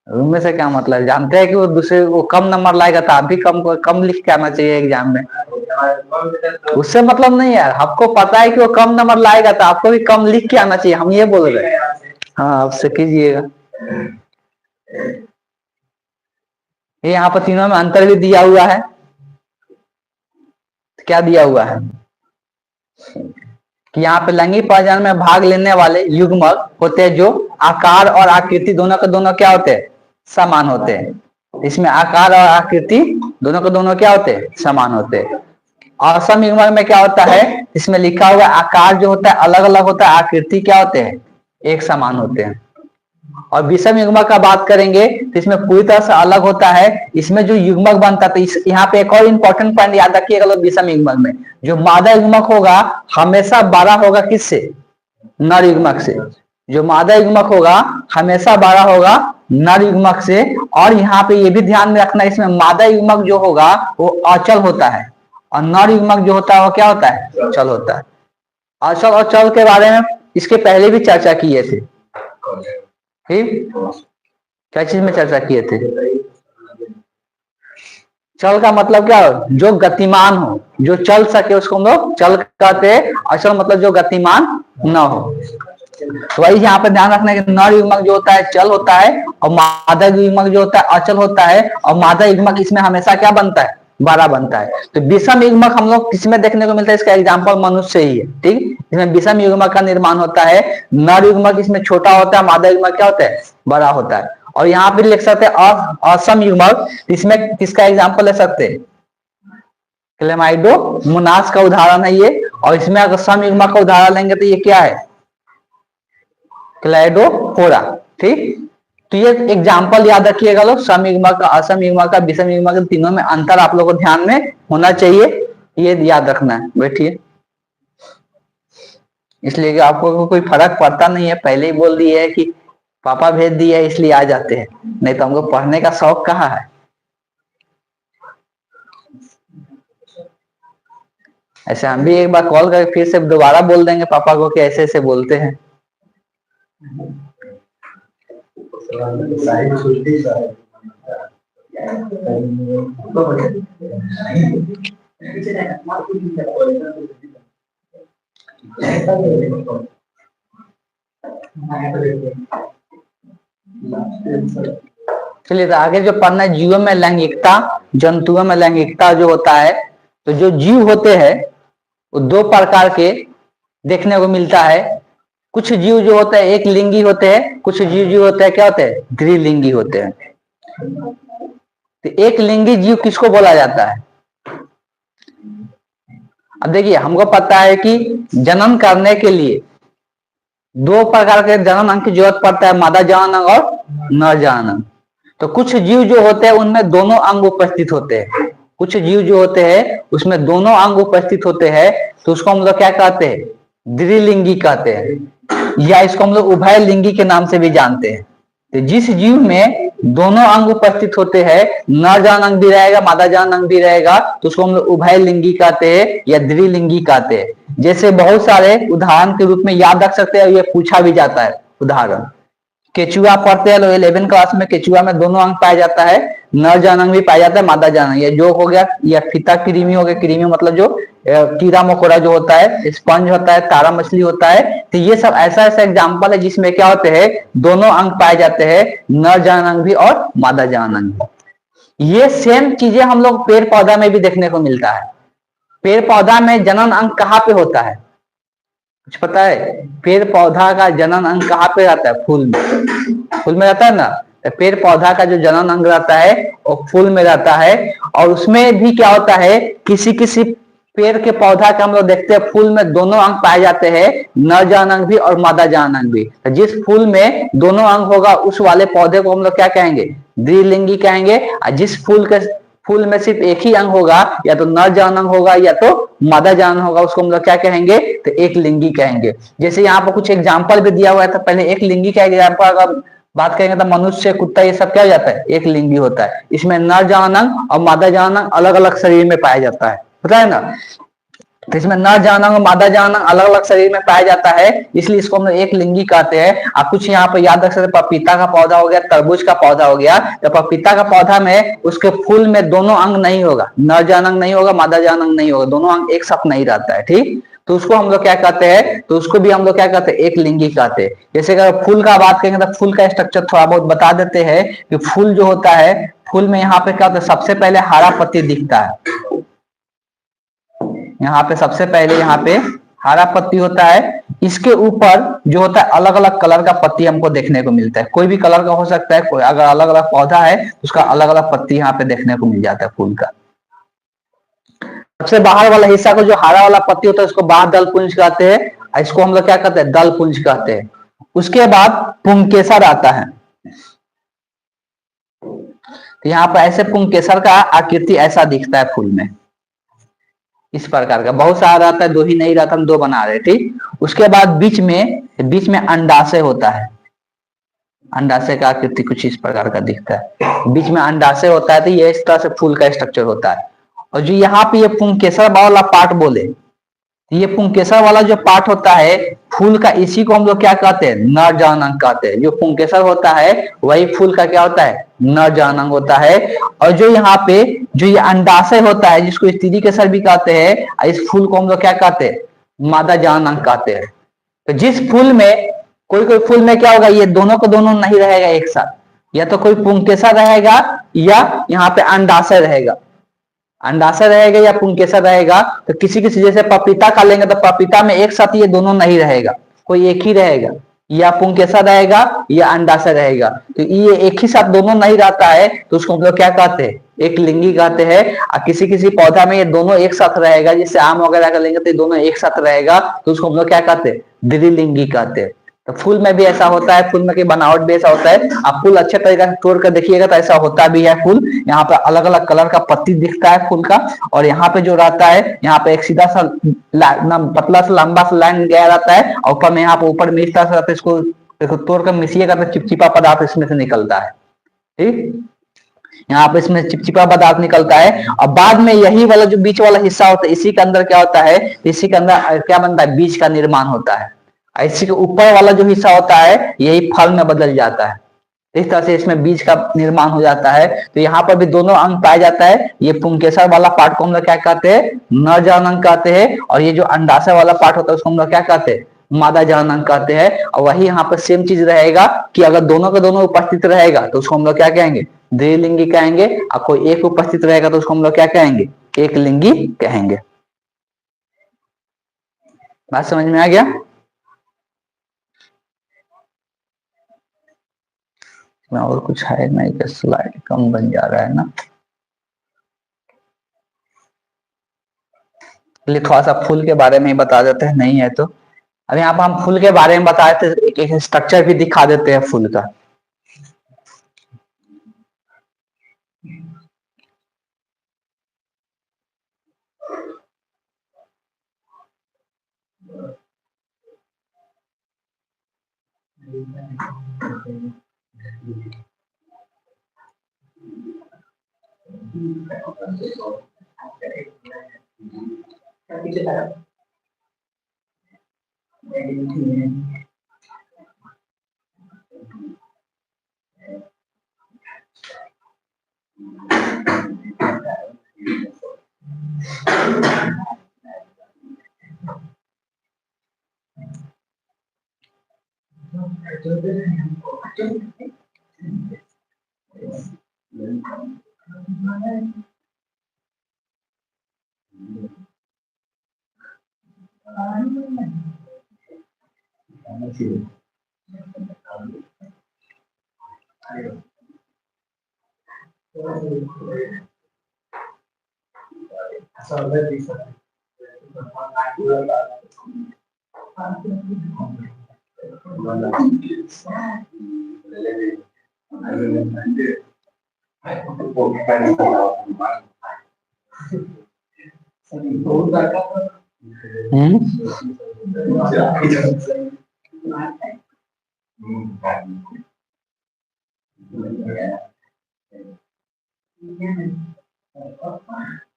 रूम में से क्या मतलब, जानते हैं कि वो दूसरे वो कम नंबर लाएगा तो आप भी कम कम लिख के आना चाहिए एग्जाम में। उससे मतलब नहीं है, आपको पता है कि वो कम नंबर लाएगा तो आपको भी कम लिख के आना चाहिए, हम ये बोल रहे हैं। हाँ, आपसे कीजिएगा। ये यहाँ पर तीनों में अंतर भी दिया हुआ है। क्या दिया हुआ है कि यहाँ पे लैंगिक प्रजनन में भाग लेने वाले युग्मक होते हैं जो आकार और आकृति दोनों के दोनों क्या होते हैं? समान होते हैं। इसमें आकार और आकृति दोनों के दोनों क्या होते हैं? समान होते हैं। असम युग्मक में क्या होता है? इसमें लिखा हुआ आकार जो होता है अलग अलग होता है, आकृति क्या होते हैं? एक समान होते हैं। और विषम युग्मक का बात करेंगे तो इसमें पूरी तरह से अलग होता है। इसमें जो युग्मक बनता है, तो यहाँ पे एक और इंपॉर्टेंट पॉइंट याद रखिएगा, विषम युग्मक में जो मादा युग्मक होगा हमेशा बड़ा होगा किससे? नर युग्मक से। जो मादा युग्मक होगा हमेशा बड़ा होगा नर युग्मक से। और यहाँ पे ये भी ध्यान में रखना, इसमें मादा युग्मक जो होगा वो अचल होता है और नर युग्मक जो होता है वो क्या होता है? अचल होता है। अचल और चल के बारे में इसके पहले भी चर्चा किए थे। ठीक, क्या चीज में चर्चा किए थे? चल का मतलब क्या हो? जो गतिमान हो, जो चल सके उसको हम लोग चल कहते हैं। अचल मतलब जो गतिमान न हो। तो वही यहाँ पे ध्यान रखना है कि नर युग्मक जो होता है चल होता है और मादा युग्मक जो होता है अचल होता है। और मादा युग्मक इसमें हमेशा क्या बनता है? बड़ा बनता है। तो विषम युग्मक हम लोग किसमें देखने को मिलता है? इसका एग्जाम्पल मनुष्य ही है। ठीक, इसमें विषम युग्मक का निर्माण होता है। नर युग्मक इसमें छोटा होता है, मादा युग्मक क्या होता है? बड़ा होता है। और यहाँ पे लिख सकते हैं असम युग्मक, इसमें किसका एग्जाम्पल ले सकते हैं? क्लेमाइडोमोनास का उदाहरण है ये। और इसमें अगर सम युग्मक का उदाहरण लेंगे तो ये क्या है? क्लाइडोफोरा। ठीक, तो ये एग्जाम्पल याद रखिएगा लोग, सम युग्मक का, असम युग्मक का, विषम युग्मक का, तीनों में अंतर आप लोगों को ध्यान में होना चाहिए, ये याद रखना है। बैठिए, इसलिए कि आपको कोई फर्क पड़ता नहीं है, पहले ही बोल दिए है कि पापा भेज दिए है इसलिए आ जाते हैं, नहीं तो हमको पढ़ने का शौक कहाँ है। ऐसे हम भी एक बार कॉल करके फिर से दोबारा बोल देंगे पापा को कि ऐसे ऐसे बोलते हैं। चलिए, तो आगे जो पढ़ना है, जीवों में लैंगिकता, जंतुओं में लैंगिकता जो होता है। तो जो जीव होते हैं वो दो प्रकार के देखने को मिलता है। कुछ जीव जो होते हैं एक लिंगी होते हैं, कुछ जीव जो होते हैं क्या होते हैं? द्विलिंगी होते हैं। तो एक लिंगी जीव किसको बोला जाता है? अब देखिए, हमको पता है कि जनन करने के लिए दो प्रकार के जनन अंग की जरूरत पड़ता है, मादा जनन अंग और नर जनन अंग। तो कुछ जीव जो होते हैं उनमें दोनों अंग उपस्थित होते हैं। कुछ जीव जो होते हैं उसमें दोनों अंग उपस्थित होते हैं, तो उसको हम लोग क्या कहते हैं? द्विलिंगी कहते हैं, या इसको हम लोग उभय लिंगी के नाम से भी जानते हैं। तो जिस जीव में दोनों अंग उपस्थित होते हैं, नर जनन अंग भी रहेगा, मादा जनन अंग भी रहेगा, तो उसको हम लोग उभय लिंगी कहते हैं या द्विलिंगी कहते हैं। जैसे बहुत सारे उदाहरण के रूप में याद रख सकते हैं, ये पूछा भी जाता है उदाहरण। केचुआ पढ़ते हैं लोग 11 क्लास में, केचुआ में दोनों अंग पाया जाता है, नर जनन अंग भी पाया जाता है, मादा जनन अंग। ये जो हो गया, या फीता कृमि हो गया, कृमि मतलब जो कीड़ा मकोड़ा जो होता है, स्पंज होता है, तारा मछली होता है। तो ये सब ऐसा ऐसा एग्जाम्पल है जिसमें क्या होते हैं? दोनों अंग पाए जाते हैं, नर जनन अंग भी और मादा जनन अंग भी। ये सेम चीजें हम लोग पेड़ पौधा में भी देखने को मिलता है। पेड़ पौधा में जनन अंग कहाँ पे होता है? कुछ पता है? पेड़ पौधा का जनन अंग कहाँ पे रहता है? फूल में। फूल में रहता है ना। पेड़ पौधा का जो जनन अंग रहता है वो फूल में रहता है। और उसमें भी क्या होता है, किसी किसी पेड़ के पौधा का हम लोग देखते हैं फूल में दोनों अंग पाए जाते हैं, नर जनन अंग भी और मादा जनन अंग भी। जिस फूल में दोनों अंग होगा उस वाले पौधे को हम लोग क्या कहेंगे? द्विलिंगी कहेंगे। और जिस फूल के फूल में सिर्फ एक ही अंग होगा, या तो नर जानक होगा या तो मादा जानक होगा, उसको हम लोग क्या कहेंगे, तो एक लिंगी कहेंगे। जैसे यहाँ पर कुछ एग्जाम्पल भी दिया हुआ है, तो पहले एक लिंगी का एग्जाम्पल अगर बात करेंगे तो मनुष्य, कुत्ता, ये सब क्या हो जाता है, एक लिंगी होता है। इसमें नर जानक और मादा जानक अलग अलग शरीर में पाया जाता है, पता है ना। तो इसमें नर जानक और मादा जानक अलग अलग शरीर में पाया जाता है, इसलिए इसको हम लोग एक लिंगी कहते हैं। आप कुछ यहाँ पे याद रख सकते, पपीता का पौधा हो गया, तरबूज का पौधा हो गया। तो पपीता का पौधा में उसके फूल में दोनों अंग नहीं होगा, नर जानक नहीं होगा, मादा जानक नहीं होगा, दोनों अंग एक साथ नहीं रहता है, ठीक। तो उसको हम लोग क्या कहते हैं, तो उसको भी हम लोग क्या कहते हैं, एक लिंगी कहते हैं। जैसे अगर फूल का बात करेंगे तो फूल का स्ट्रक्चर थोड़ा बहुत बता देते हैं कि फूल जो होता है, फूल में यहाँ पे क्या होता है, सबसे पहले हरा पत्ती दिखता है। यहाँ पे सबसे पहले यहाँ पे हरा पत्ती होता है, इसके ऊपर जो होता है अलग अलग कलर का पत्ती हमको देखने को मिलता है, कोई भी कलर का हो सकता है, कोई अगर अलग अलग पौधा है उसका अलग अलग पत्ती यहाँ पे देखने को मिल जाता है फूल का। सबसे बाहर वाला हिस्सा को जो हरा वाला पत्ती होता है उसको बाह्य दल पुंज कहते हैं, इसको हम लोग क्या कहते हैं, दल पुंज कहते हैं। उसके बाद पुंकेसर आता है, तो यहाँ पर ऐसे पुंकेसर का आकृति ऐसा दिखता है फूल में, इस प्रकार का बहुत सारा रहता है, दो ही नहीं रहता, हम दो बना रहे, ठीक। उसके बाद बीच में अंडाशय होता है, अंडाशय का आकृति कुछ इस प्रकार का दिखता है, बीच में अंडाशय होता है। तो ये इस तरह से फूल का स्ट्रक्चर होता है। और जो यहाँ पे ये पुंकेसर वाला पार्ट बोले, ये पुंकेसर वाला जो पार्ट होता है फूल का, इसी को हम लोग क्या कहते हैं, नर जानक कहते हैं। जो पुंकेसर होता है वही फूल का क्या होता है, नर जानक होता है। और जो यहाँ पे जो ये अंडाशय होता है, जिसको स्त्री केसर भी कहते हैं, इस फूल को हम लोग क्या कहते हैं, मादा जानक कहते हैं। तो जिस फूल में, कोई कोई फूल में क्या होगा, ये दोनों को दोनों नहीं रहेगा एक साथ, या तो कोई पुंकेसर रहेगा या यहाँ पे अंडाशय रहेगा, अंडाशय रहेगा या पुंकेसर रहेगा। तो किसी किसी जैसे पपीता का लेंगे तो पपीता में एक साथ ये दोनों नहीं रहेगा, कोई एक ही रहेगा, या पुंकेसर रहेगा या अंडाशय रहेगा। तो ये एक ही साथ दोनों नहीं रहता है, तो उसको हम लोग क्या कहते हैं, एक लिंगी कहते हैं। और किसी किसी पौधा में ये दोनों एक साथ रहेगा, जैसे आम वगैरह का लेंगे तो ये दोनों एक साथ रहेगा, तो उसको हम लोग क्या कहते हैं, द्विलिंगी कहते हैं। तो फूल में भी ऐसा होता है, फूल में की बनावट भी ऐसा होता है। आप फूल अच्छे तरीके से तोड़ कर देखिएगा तो ऐसा होता भी है फूल। यहाँ पे अलग अलग कलर का पत्ती दिखता है फूल का, और यहाँ पे जो रहता है, यहाँ पे एक सीधा सा पतला सा लंबा सा लाइन गया रहता है, और ऊपर में यहाँ पे ऊपर में इस तरह से रहता है। इसको तोड़कर मिसिएगा तो चिपचिपा पदार्थ इसमें से निकलता है, ठीक। यहाँ पे इसमें चिपचिपा पदार्थ निकलता है, और बाद में यही वाला जो बीच वाला हिस्सा होता है, इसी के अंदर क्या होता है, इसी के अंदर क्या बनता है, बीज का निर्माण होता है। इसी के ऊपर वाला जो हिस्सा होता है यही फल में बदल जाता है, इस तरह से इसमें बीज का निर्माण हो जाता है। तो यहाँ पर भी दोनों अंग पाया जाता है। ये पुंकेसर वाला पार्ट को हम लोग क्या कहते हैं, नर जानक कहते हैं, और ये जो अंडाशय वाला पार्ट होता है उसको हम लोग क्या कहते हैं, मादा जानक कहते हैं। और वही यहाँ पर सेम चीज रहेगा कि अगर दोनों के दोनों उपस्थित रहेगा तो उसको हम लोग क्या कहेंगे, द्विलिंगी कहेंगे। और कोई एक उपस्थित रहेगा तो उसको हम लोग क्या कहेंगे, एक लिंगी कहेंगे। बात समझ में आ गया। और कुछ है नहीं, कि स्लाइड कम बन जा रहा है ना, इसलिए थोड़ा सा फूल के बारे में ही बता देते हैं, नहीं है तो। अब यहाँ पर हम फूल के बारे में बताए थे, एक स्ट्रक्चर भी दिखा देते हैं फूल का। हम्म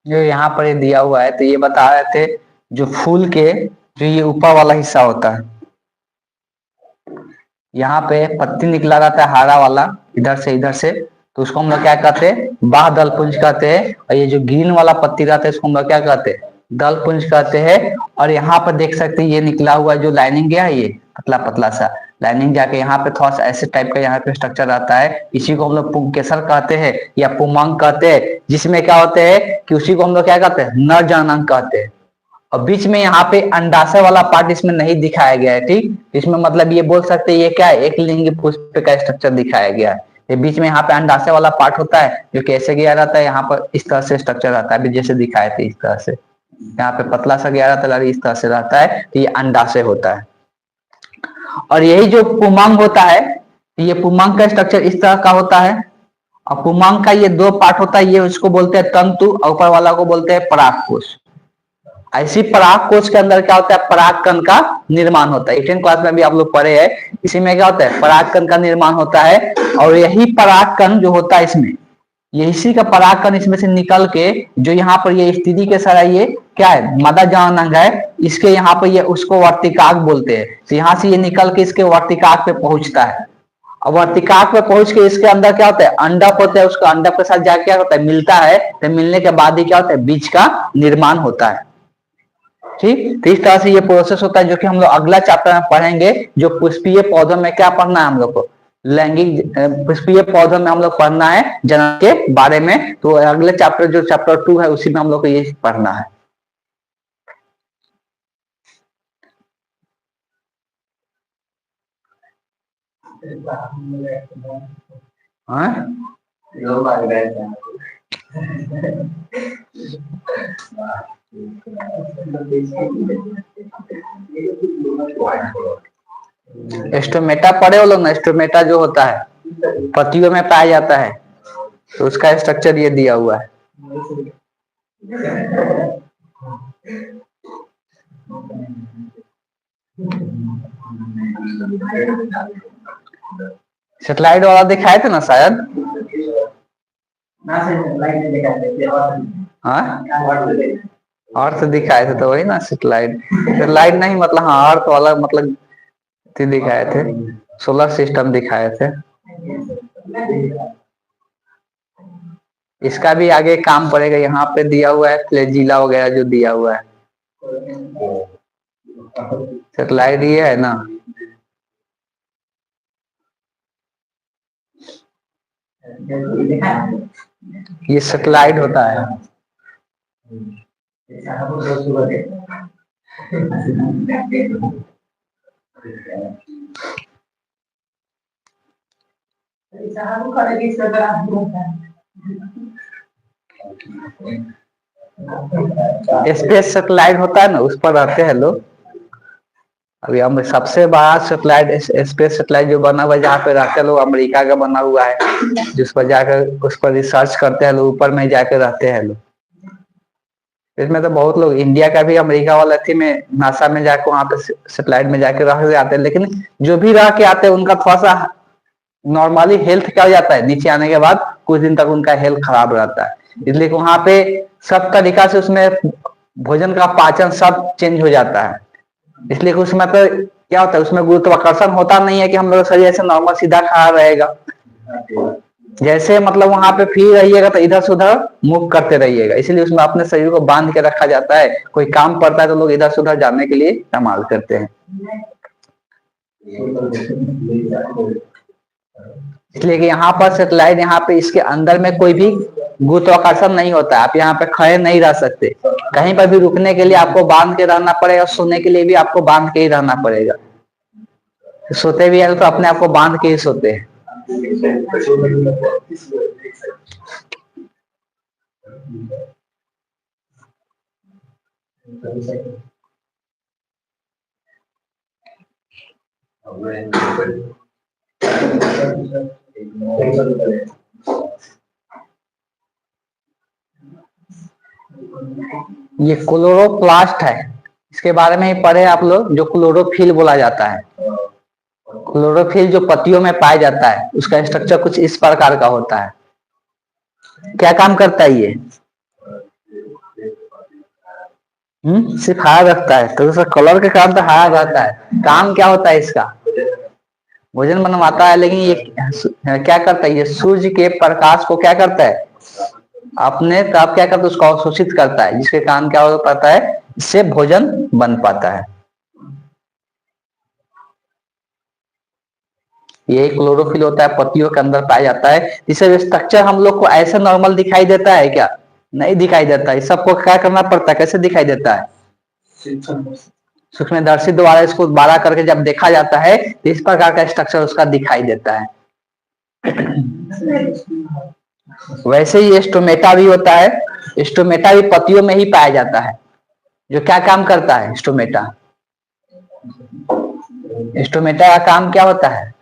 जो यहाँ पर ये दिया हुआ है, तो ये बता रहे थे जो फूल के जो ये ऊपर वाला हिस्सा होता है, यहाँ पे पत्ती निकला रहता है हरा वाला, इधर से, तो उसको हम लोग क्या कहते हैं, बाह दल पुंज कहते हैं। और ये जो ग्रीन वाला पत्ती रहता है इसको हम लोग क्या कहते हैं, दल पुंज कहते हैं। और यहाँ पर देख सकते हैं ये निकला हुआ जो लाइनिंग गया है, ये पतला पतला सा लाइनिंग जाके यहाँ पे थोड़ा सा ऐसे टाइप का यहाँ पे स्ट्रक्चर आता है, इसी को हम लोग पुंकेसर कहते हैं या पुमांग कहते हैं, जिसमें क्या होते हैं कि उसी को हम लोग क्या कहते हैं, नर जननांग कहते हैं। और बीच में यहाँ पे अंडाशय वाला पार्ट इसमें नहीं दिखाया गया है, ठीक। इसमें मतलब ये बोल सकते हैं ये क्या है, एक लिंगी पुष्प का स्ट्रक्चर दिखाया गया है। ये बीच में यहाँ पे अंडाशय वाला पार्ट होता है जो कैसे गया रहता है, यहाँ पर इस तरह से स्ट्रक्चर रहता है, अभी जैसे दिखाए थे इस तरह से, यहाँ पे पतला सा गया रहता है, इस तरह से रहता है, तो ये अंडाशय होता है। और यही जो पुमांग होता है, ये पुमांग का स्ट्रक्चर इस तरह का होता है। और पुमांग का ये दो पार्ट होता है, ये उसको बोलते हैं तंतु, और ऊपर वाला को बोलते हैं परागकोश। ऐसी पराग कोश के अंदर क्या होता है, पराग कण का निर्माण होता है। 8th क्लास में भी आप लोग पढ़े हैं, इसी में क्या होता है, पराग कण का निर्माण होता है। और यही पराग कण जो होता है इसमें, ये इसी का पराग कण इसमें से निकल के जो यहाँ पर ये स्थिति के सारा ये क्या है, मदा जननांग है, इसके यहाँ पर ये उसको वर्तिकाक बोलते हैं। तो यहाँ से ये निकल के इसके वर्तिकाक पे पहुंचता है। और वर्तिकाक पे पहुंच के इसके अंदर क्या होता है, अंडक होता है, उसका अंडक के साथ जाके क्या होता है, मिलता है। तो मिलने के बाद ही क्या होता है, बीज का निर्माण होता है, ठीक। तो इस तरह से ये प्रोसेस होता है, जो कि हम लोग अगला चैप्टर में पढ़ेंगे। जो पुष्पीय पौधों में क्या पढ़ना है हम लोग को, लैंगिक पुष्पीय पौधों में हम लोग पढ़ना है जनन के बारे में। तो अगले चैप्टर जो चैप्टर 2 है उसी में हम लोग को ये पढ़ना है। हाँ? स्टोमेटा पढ़े हो लोग ना, स्टोमेटा जो होता है पत्तियों में पाया जाता है, तो उसका स्ट्रक्चर ये दिया हुआ है। सेटेलाइट वाला दिखाए थे ना शायद, हाँ अर्थ दिखाए थे, तो वही ना सेटेलाइट, सेटेलाइट नहीं मतलब, हाँ अर्थ वाला मतलब दिखाए थे, सोलर सिस्टम दिखाए थे। इसका भी आगे काम पड़ेगा, यहाँ पे दिया हुआ है फ्लैजिला वगैरह जो दिया हुआ है, सेटेलाइट ये है ना। ये सेटेलाइट होता है। स्पेस सेटेलाइट होता है ना, उस पर रहते हैं लोग। अभी हम सबसे बड़ा सेटेलाइट स्पेस सेटेलाइट जो बना हुआ है जहाँ पे रहते हैं लोग, अमेरिका का बना हुआ है, जिस पर जाकर उस पर रिसर्च करते हैं लोग, ऊपर में जाकर रहते हैं लोग। इसमें तो बहुत लोग, इंडिया का भी अमेरिका वाला थी में नासा में जाकर वहां पे सेटेलाइट में जाकर रह के आते हैं, लेकिन जो भी रह के आते हैं उनका थोड़ा सा नॉर्मली हेल्थ क्या हो जाता है, नीचे आने के बाद कुछ दिन तक उनका हेल्थ खराब रहता है। इसलिए वहां पे सब तरीका से उसमें भोजन का पाचन सब चेंज हो जाता है। इसलिए उसमें तो क्या होता है, उसमें गुरुत्वाकर्षण होता नहीं है कि हम लोग शरीर ऐसे नॉर्मल सीधा खड़ा रहेगा। जैसे मतलब वहां पे फ्री रहिएगा तो इधर से उधर मूव करते रहिएगा, इसलिए उसमें अपने शरीर को बांध के रखा जाता है। कोई काम पड़ता है तो लोग इधर से उधर जाने के लिए इस्तेमाल करते हैं। इसलिए कि यहाँ पर सेटेलाइट, यहाँ पे इसके अंदर में कोई भी गुरुत्वाकर्षण नहीं होता है, आप यहाँ पे खड़े नहीं रह सकते। कहीं पर भी रुकने के लिए आपको बांध के रहना पड़ेगा, सोने के लिए भी आपको बांध के ही रहना पड़ेगा। सोते भी है तो अपने आप को बांध के ही सोते हैं। ये क्लोरोप्लास्ट है, इसके बारे में ही पढ़े आप लोग, जो क्लोरोफिल बोला जाता है। क्लोरोफिल जो पत्तियों में पाया जाता है, उसका स्ट्रक्चर कुछ इस प्रकार का होता है। क्या काम करता है ये? सिर्फ हरा रखता है, तो उसका कलर के कारण तो हरा रहता है। काम क्या होता है इसका? भोजन बनवाता है, लेकिन ये क्या करता है? ये सूर्य के प्रकाश को क्या करता है? अपने तरफ क्या करता है? उसको अवशोषित करता है, जिसके कारण क्या हो पाता है? इससे भोजन बन पाता है। ये क्लोरोफिल होता है, पत्तियों के अंदर पाया जाता है। इसे स्ट्रक्चर हम लोग को ऐसे नॉर्मल दिखाई देता है क्या? नहीं दिखाई देता है। सबको क्या करना पड़ता है? कैसे दिखाई देता है? सूक्ष्मदर्शी द्वारा इसको बड़ा करके जब देखा जाता है, तो इस प्रकार का स्ट्रक्चर उसका दिखाई देता है। वैसे ही स्टोमेटा भी होता है। स्टोमेटा भी पत्तियों में ही पाया जाता है। जो क्या काम करता है स्टोमेटा? स्टोमेटा का काम क्या होता है?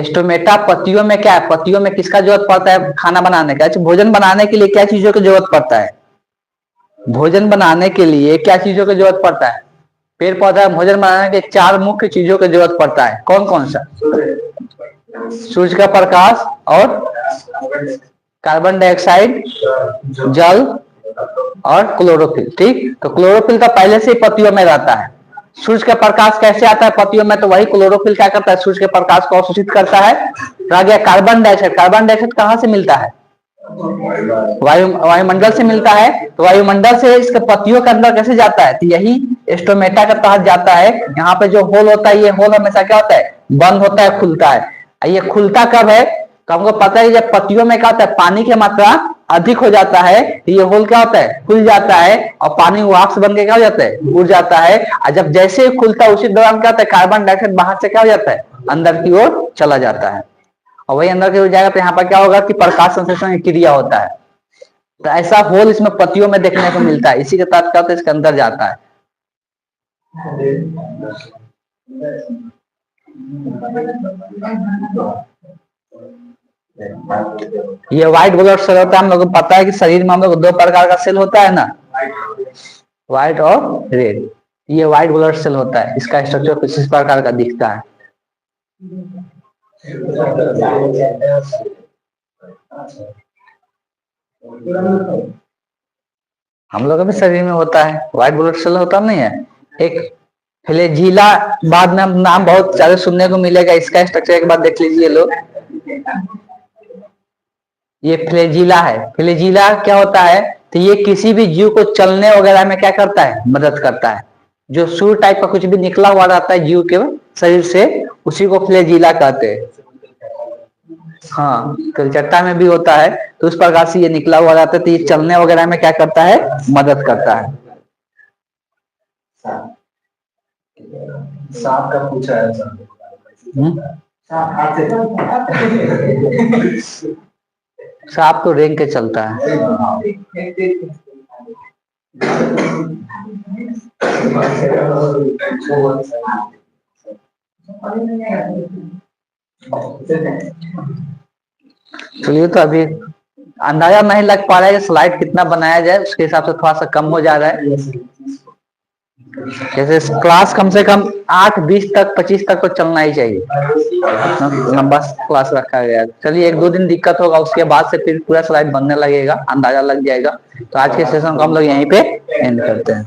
स्टोमेटा पत्तियों में क्या है? पत्तियों में किसका जरूरत पड़ता है खाना बनाने का? भोजन बनाने के लिए क्या चीजों की जरूरत पड़ता है? भोजन बनाने के लिए क्या चीजों की जरूरत पड़ता है? पेड़ पौधा भोजन बनाने के 4 मुख्य चीजों की जरूरत पड़ता है। कौन कौन सा? सूर्य का प्रकाश और कार्बन डाइऑक्साइड, जल और क्लोरोफिल। ठीक, तो क्लोरोफिल तो पहले से ही पत्तियों में रहता है। सूर्य का प्रकाश कैसे आता है पत्तियों में? तो वही क्लोरोफिल क्या करता है? सूर्य के प्रकाश को अवशोषित करता है। रह गया कार्बन डाइऑक्साइड। कार्बन डाइऑक्साइड कहाँ से मिलता है? वायुमंडल से मिलता है। तो वायुमंडल से इसके पत्तियों के अंदर कैसे जाता है? तो यही स्टोमेटा के तहत जाता है। यहाँ पे जो होल होता है, ये होल हमेशा क्या होता है? बंद होता है, खुलता है। ये खुलता कब है? तो हमको पता है जब पत्तियों में क्या होता है? पानी की मात्रा अधिक हो जाता है, तो ये होल क्या होता है? खुल जाता है और पानी वाष्प बन के क्या हो जाता है? उड़ जाता है। और जब जैसे ही खुलता है, उसी दौरान क्या होता है? कार्बन डाइऑक्साइड बाहर से क्या हो जाता है? अंदर की ओर चला जाता है। और वही अंदर की ओर जाएगा तो यहाँ पर क्या होगा कि प्रकाश संश्लेषण की क्रिया होता है। तो ऐसा होल इसमें पत्तियों में देखने को मिलता है। इसी के तहत क्या होता है? इसके अंदर जाता है। ये व्हाइट ब्लड सेल होता है। हम लोग को पता है कि शरीर में हम लोग 2 प्रकार का सेल होता है ना, व्हाइट और रेड। ये व्हाइट ब्लड सेल होता है। इसका स्ट्रक्चर कुछ इस प्रकार का दिखता है। हम लोग भी शरीर में होता है, व्हाइट ब्लड सेल होता नहीं है। एक फ्लैजिला, बाद में नाम बहुत सारे सुनने को मिलेगा। इसका स्ट्रक्चर एक बार देख लीजिए लोग। ये फ्लैजिला है। फ्लैजिला क्या होता है? तो ये किसी भी जीव को चलने वगैरह में क्या करता है? मदद करता है। जो सूर टाइप का कुछ भी निकला हुआ रहता है जीव के शरीर से, उसी को फ्लैजिला कहते हैं। हाँ, कलचट्टा में भी होता है। तो उस प्रकार से ये निकला हुआ रहता है, तो ये चलने वगैरह में क्या करता है? मदद करता है। सांप का पूछा है सर। सांप तो रेंग के चलता है। चलिए, तो अभी अंदाजा नहीं लग पा रहा है कि स्लाइड कितना बनाया जाए। उसके हिसाब से थोड़ा सा कम हो जा रहा है। जैसे क्लास कम से कम 8:20 तक 25 तक तो चलना ही चाहिए। लंबा क्लास रखा गया। चलिए, 1-2 दिन दिक्कत होगा, उसके बाद से फिर पूरा स्लाइड बनने लगेगा, अंदाजा लग जाएगा। तो आज के सेशन को हम लोग यहीं पे एंड करते हैं।